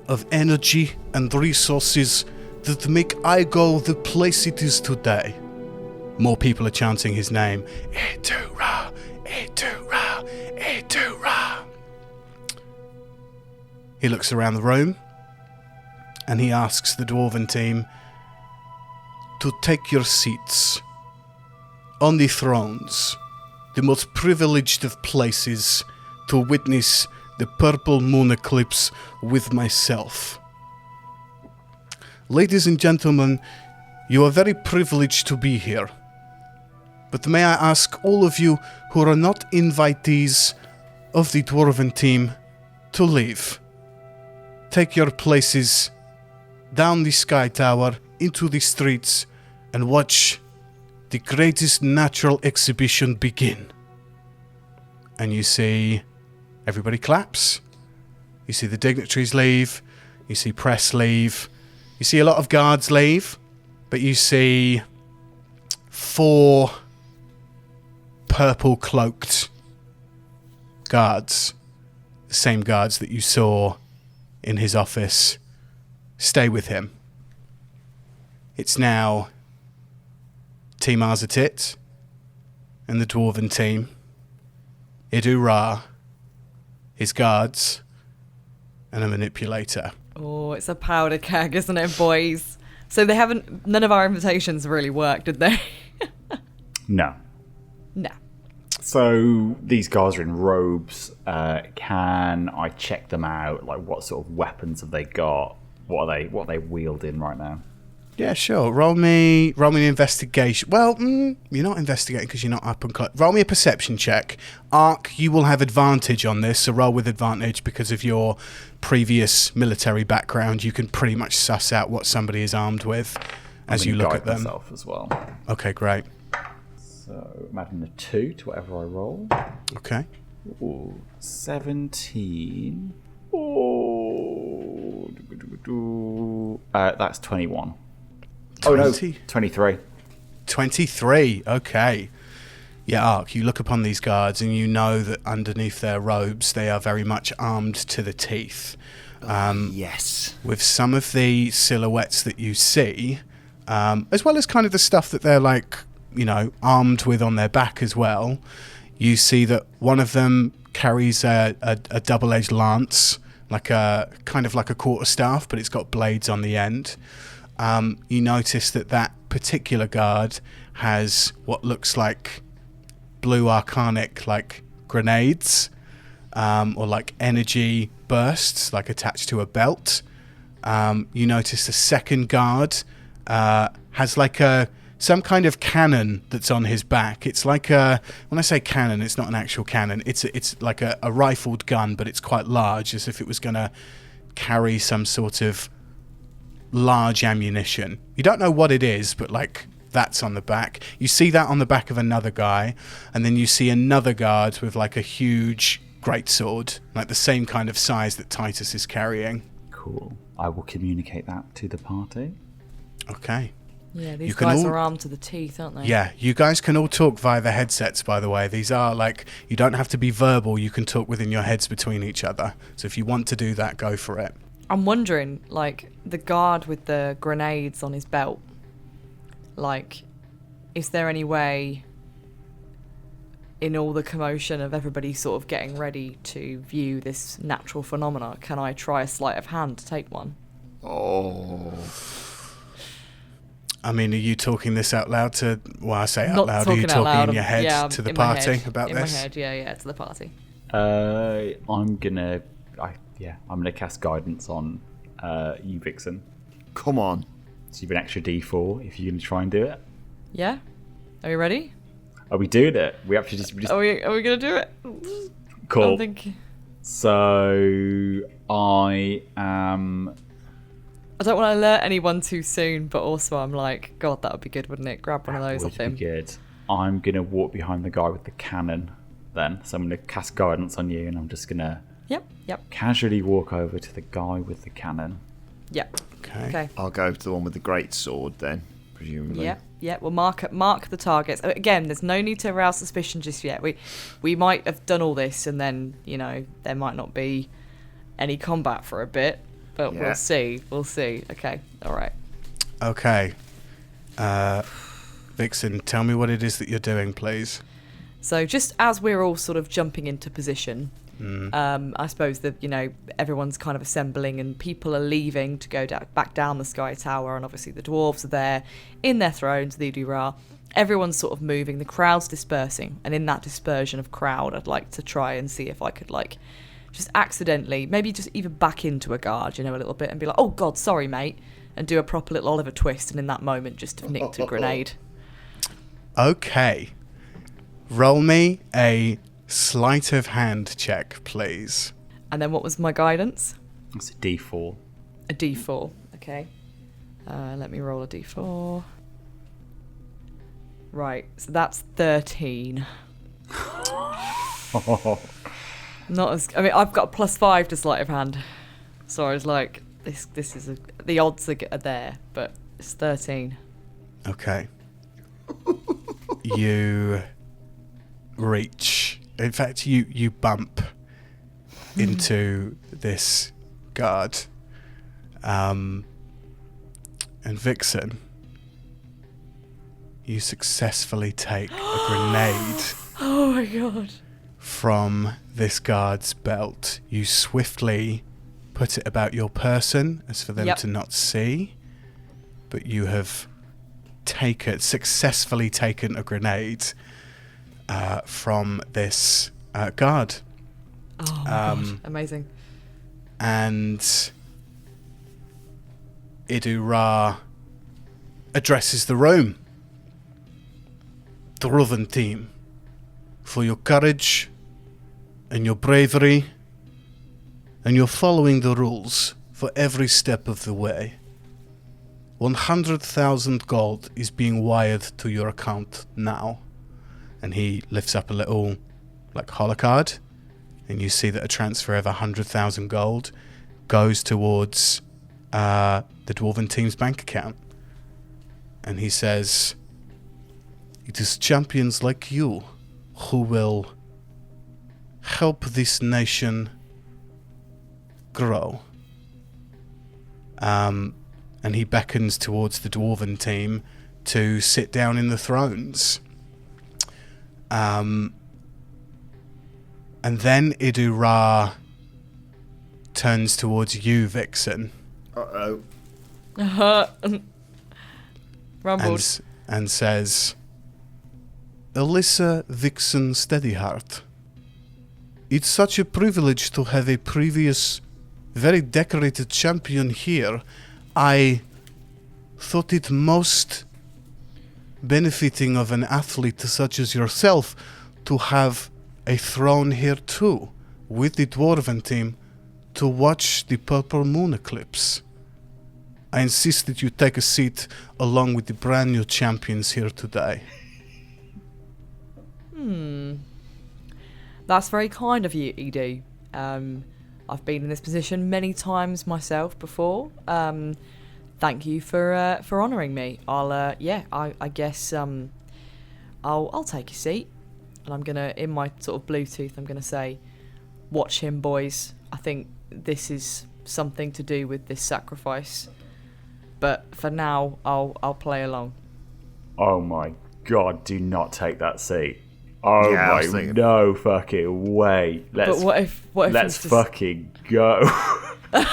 of energy and resources that make Igo the place it is today. More people are chanting his name. Idura, Idura, Idura. He looks around the room and he asks the Dwarven team to take your seats on the thrones, the most privileged of places to witness the purple moon eclipse with myself. Ladies and gentlemen, you are very privileged to be here. But may I ask all of you who are not invitees of the Dwarven team to leave. Take your places down the sky tower into the streets and watch the greatest natural exhibition begin. And you see everybody claps. You see the dignitaries leave. You see press leave. You see a lot of guards leave. But you see 4 purple cloaked guards. The same guards that you saw in his office. Stay with him. It's now Team Arzatit and the Dwarven team. Idura, his guards, and a manipulator. Oh, it's a powder keg, isn't it, boys? So none of our invitations really worked, did they? No. No. So these guys are in robes. Can I check them out? Like, what sort of weapons have they got? What are they wielding right now? Yeah, sure. Roll me an investigation. Well, you're not investigating because you're not up and close. Roll me a perception check. Aark, you will have advantage on this, so roll with advantage because of your previous military background. You can pretty much suss out what somebody is armed with as you look at them. Myself as well. Okay, great. So I'm adding a 2 to whatever I roll. Okay. Ooh, 17. Oh, that's 21. 20? Oh no, 23. 23, okay. Yeah, Aark, you look upon these guards and you know that underneath their robes they are very much armed to the teeth. Yes. With some of the silhouettes that you see, as well as kind of the stuff that they're like, you know, armed with on their back as well, you see that one of them carries a double-edged lance, like a kind of like a quarterstaff, but it's got blades on the end. You notice that particular guard has what looks like blue arcanic like grenades, or like energy bursts like attached to a belt. You notice the second guard has like some kind of cannon that's on his back. It's like when I say cannon, it's not an actual cannon. It's like a rifled gun, but it's quite large, as if it was going to carry some sort of large ammunition. You don't know what it is, but like that's on the back. You see that on the back of another guy, and then you see another guard with like a huge greatsword, like the same kind of size that Titus is carrying. Cool. I will communicate that to the party. Okay. Yeah, these guys are armed to the teeth, aren't they? Yeah, you guys can all talk via the headsets, by the way. These are like, you don't have to be verbal, you can talk within your heads between each other. So if you want to do that, go for it. I'm wondering, like, the guard with the grenades on his belt, like, is there any way, in all the commotion of everybody sort of getting ready to view this natural phenomena, can I try a sleight of hand to take one? Oh. I mean, are you talking this out loud to, well, I say out Not loud, are you talking in your head yeah, to the in my party head. about in this? In my head, yeah, to the party. I'm gonna cast guidance on you, Vixen. Come on. So you've an extra D4 if you're gonna try and do it. Yeah? Are you ready? Are we doing it? We actually just Are we going to do it? cool. I think... So I am. I don't want to alert anyone too soon, but also I'm like, God, that would be good, wouldn't it? Grab one of those off him. Be good. I'm gonna walk behind the guy with the cannon. Then, so I'm gonna cast guidance on you, and I'm just gonna Yep. casually walk over to the guy with the cannon. Yep. Okay. I'll go to the one with the great sword then, presumably. Yep. We'll mark the targets. Again, there's no need to arouse suspicion just yet. We might have done all this, and then there might not be any combat for a bit, but we'll see. Okay. All right. Okay. Vixen, tell me what it is that you're doing, please. So just as we're all sort of jumping into position, I suppose that everyone's kind of assembling and people are leaving to go back down the Sky Tower, and obviously the dwarves are there in their thrones, the Udira. Everyone's sort of moving, the crowd's dispersing, and in that dispersion of crowd, I'd like to try and see if I could just accidentally, maybe just even back into a guard, a little bit, and be like, "Oh God, sorry, mate," and do a proper little Oliver Twist, and in that moment just have nicked a grenade. Okay. Roll me a sleight of hand check, please. And then what was my guidance? It's a D4. A D4. Okay. Let me roll a D4. Right. So that's 13. Not as. I mean, I've got a +5 to sleight of hand. So I was like, this is the odds are there, but it's 13. Okay. You reach. In fact, you bump into this guard. And Vixen, you successfully take a grenade. Oh my God. From this guard's belt. You swiftly put it about your person as for them to not see. But you have successfully taken a grenade from this guard. Oh my God. Amazing. And Idura addresses the room. Dwarven team, for your courage and your bravery, and you're following the rules for every step of the way. 100,000 gold is being wired to your account now. And he lifts up a little, holocard, and you see that a transfer of 100,000 gold goes towards the Dwarven team's bank account. And he says, "It is champions like you who will help this nation grow. And he beckons towards the dwarven team to sit down in the thrones. And then Idu-Ra turns towards you, Vixen. Uh-oh. Rumbled. And says, Alyssa Vixen Steadyheart, it's such a privilege to have a previous very decorated champion here. I thought it most benefiting of an athlete such as yourself to have a throne here too, with the dwarven team, to watch the purple moon eclipse. I insist that you take a seat along with the brand new champions here today. That's very kind of you, Edu. I've been in this position many times myself before. Thank you for honouring me. I guess I'll take a seat, and I'm gonna, in my sort of Bluetooth, I'm gonna say, "Watch him, boys. I think this is something to do with this sacrifice. But for now, I'll play along." Oh my god, do not take that seat. Oh Yeah, I was my, thinking. no fucking way. But what if Let's it's just... fucking go. But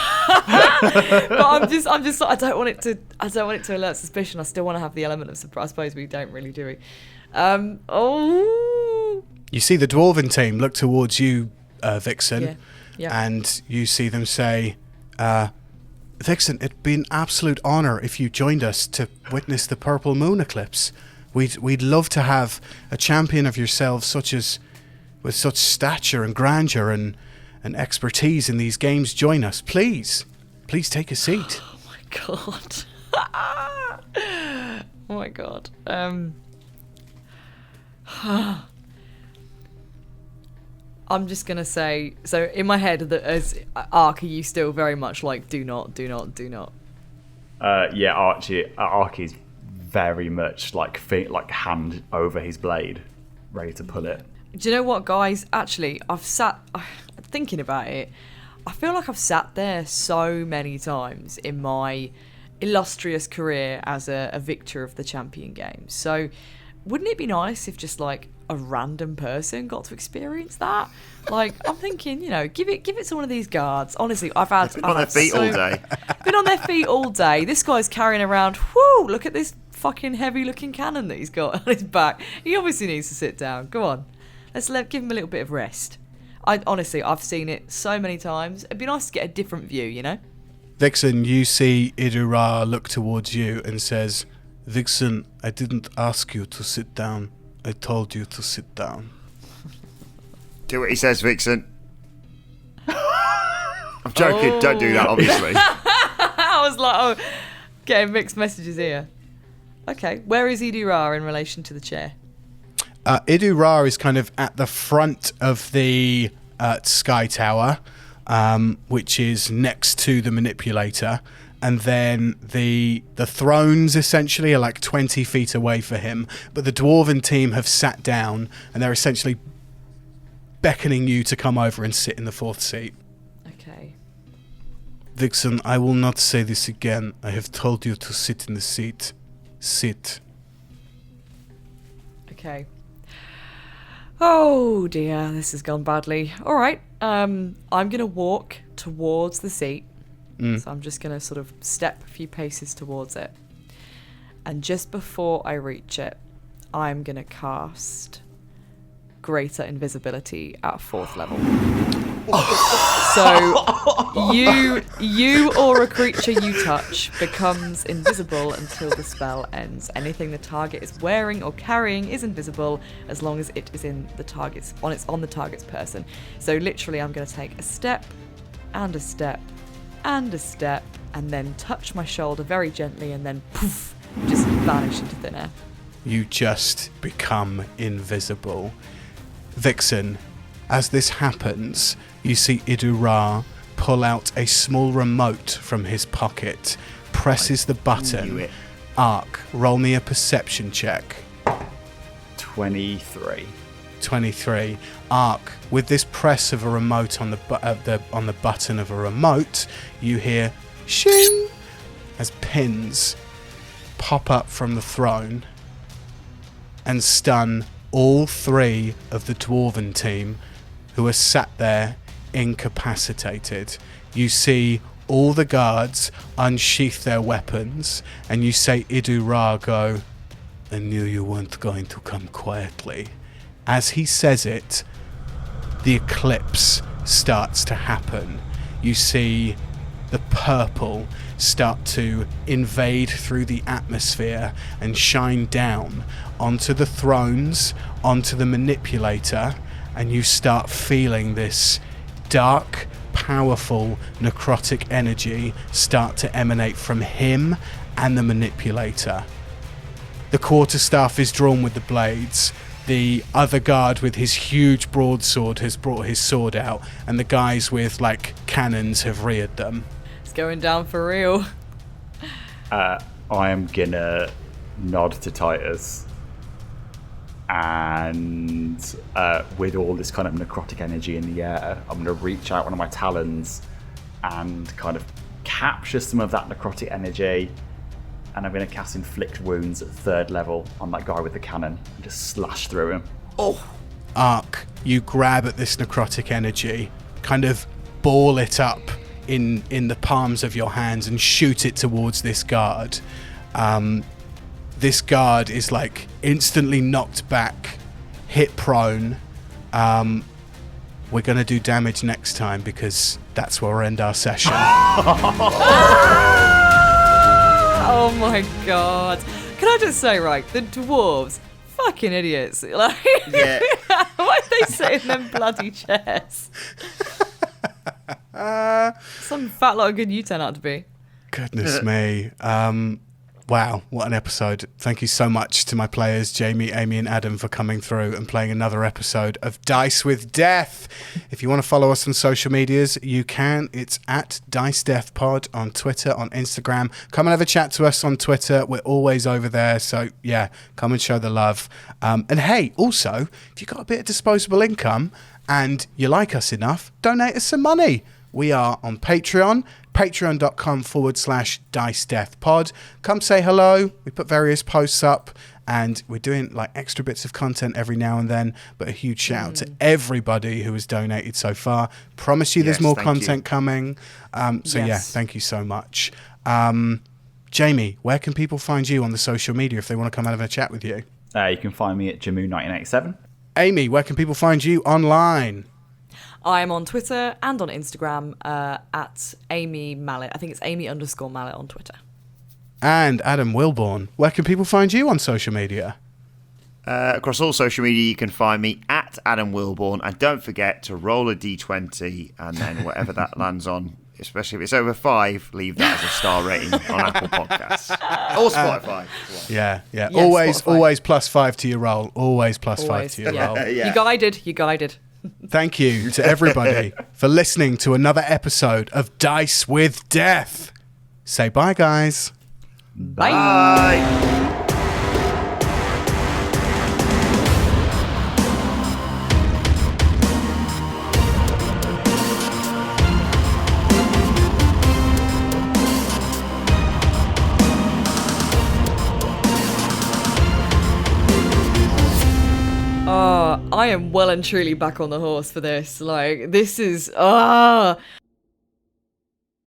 I'm just I don't want it to alert suspicion. I still want to have the element of surprise. I suppose we don't really, do we? You see the dwarven team look towards you, Vixen, Yeah. and you see them say, Vixen, it'd be an absolute honour if you joined us to witness the purple moon eclipse. We'd love to have a champion of yourselves with such stature and grandeur and expertise in these games join us. Please take a seat. Oh my god. Oh my god. I'm just gonna say, so in my head, that as Aark, are you still very much like do not? Yeah, Aark is very much like hand over his blade, ready to pull it. Do you know what, guys? Actually, I've sat thinking about it. I feel like I've sat there so many times in my illustrious career as a victor of the champion games. So wouldn't it be nice if just like a random person got to experience that? Like, I'm thinking, give it to one of these guards. Honestly, I've had on their feet all day. Been on their feet all day. This guy's carrying around. Whoo! Look at this fucking heavy-looking cannon that he's got on his back. He obviously needs to sit down. Go on, let's give him a little bit of rest. Honestly, I've seen it so many times. It'd be nice to get a different view, Vixen, you see Idu-Ra look towards you and says, Vixen, I didn't ask you to sit down. I told you to sit down. Do what he says, Vixen. I'm joking. Don't do that, obviously. I was like, getting mixed messages here. Okay, where is Idu-Ra in relation to the chair? Idu-Ra is kind of at the front of the Sky Tower, which is next to the manipulator, and then the thrones essentially are like 20 feet away for him, but the dwarven team have sat down and they're essentially beckoning you to come over and sit in the fourth seat. Okay. Vixen, I will not say this again. I have told you to sit in the seat. Sit. Okay. Oh dear, this has gone badly. All right, I'm gonna walk towards the seat. So I'm just gonna sort of step a few paces towards it, and just before I reach it, I'm gonna cast Greater Invisibility at 4th level. So you or a creature you touch becomes invisible until the spell ends. Anything the target is wearing or carrying is invisible as long as it is in the target's on the target's person. So literally, I'm going to take a step and a step and a step, and then touch my shoulder very gently, and then poof, just vanish into thin air. You just become invisible. Vixen, as this happens, you see Idu-Ra pull out a small remote from his pocket, presses the Knew button. it. Aark, roll me a perception check. 23. 23. Aark, with this press of a remote on the button of a remote, you hear shing as pins pop up from the throne and stun all 3 of the dwarven team who are sat there incapacitated. You see all the guards unsheath their weapons, and you say Idu Ra go, "I knew you weren't going to come quietly." As he says it, the eclipse starts to happen. You see the purple start to invade through the atmosphere and shine down onto the thrones, onto the manipulator, and you start feeling this dark, powerful necrotic energy start to emanate from him and the manipulator. The quarterstaff is drawn with the blades. The other guard with his huge broadsword has brought his sword out, and the guys with like cannons have reared them. It's going down for real. I am gonna nod to Titus, and with all this kind of necrotic energy in the air, I'm gonna reach out one of my talons and kind of capture some of that necrotic energy, and I'm gonna cast Inflict Wounds at 3rd level on that guy with the cannon and just slash through him. Oh! Aark, you grab at this necrotic energy, kind of ball it up in the palms of your hands and shoot it towards this guard. This guard is like instantly knocked back, hit prone. We're gonna do damage next time because that's where we'll end our session. Oh my god. Can I just say, right, the dwarves, fucking idiots. Like, Yeah. why are they sit in them bloody chairs? Some fat lot of good you turn out to be. Goodness me. Wow, what an episode. Thank you so much to my players, Jamie, Amy, and Adam, for coming through and playing another episode of Dice with Death. If you want to follow us on social medias, you can. It's at Dice Death Pod on Twitter, on Instagram. Come and have a chat to us on Twitter. We're always over there. So, yeah, come and show the love. And hey, also, if you've got a bit of disposable income and you like us enough, donate us some money. We are on Patreon, patreon.com/Dice Death Pod. Come say hello. We put various posts up and we're doing like extra bits of content every now and then. But a huge shout out to everybody who has donated so far. Promise you there's more content coming. Yeah, thank you so much. Jamie, where can people find you on the social media if they want to come and have a chat with you? You can find me at Jamu1987. Amy, where can people find you online? I'm on Twitter and on Instagram at Amy Mallet. I think it's Amy_Mallet on Twitter. And Adam Wilborn, where can people find you on social media? Across all social media, you can find me at Adam Wilborn. And don't forget to roll a d20 and then whatever that lands on, especially if it's over 5, leave that as a star rating on Apple Podcasts. Or Spotify. Yeah. Yes, always Spotify. +5 to your roll. Always +5 to your roll. Yeah. You guided. Thank you to everybody for listening to another episode of Dice with Death. Say bye, guys. Bye. I am well and truly back on the horse for this. Like, this is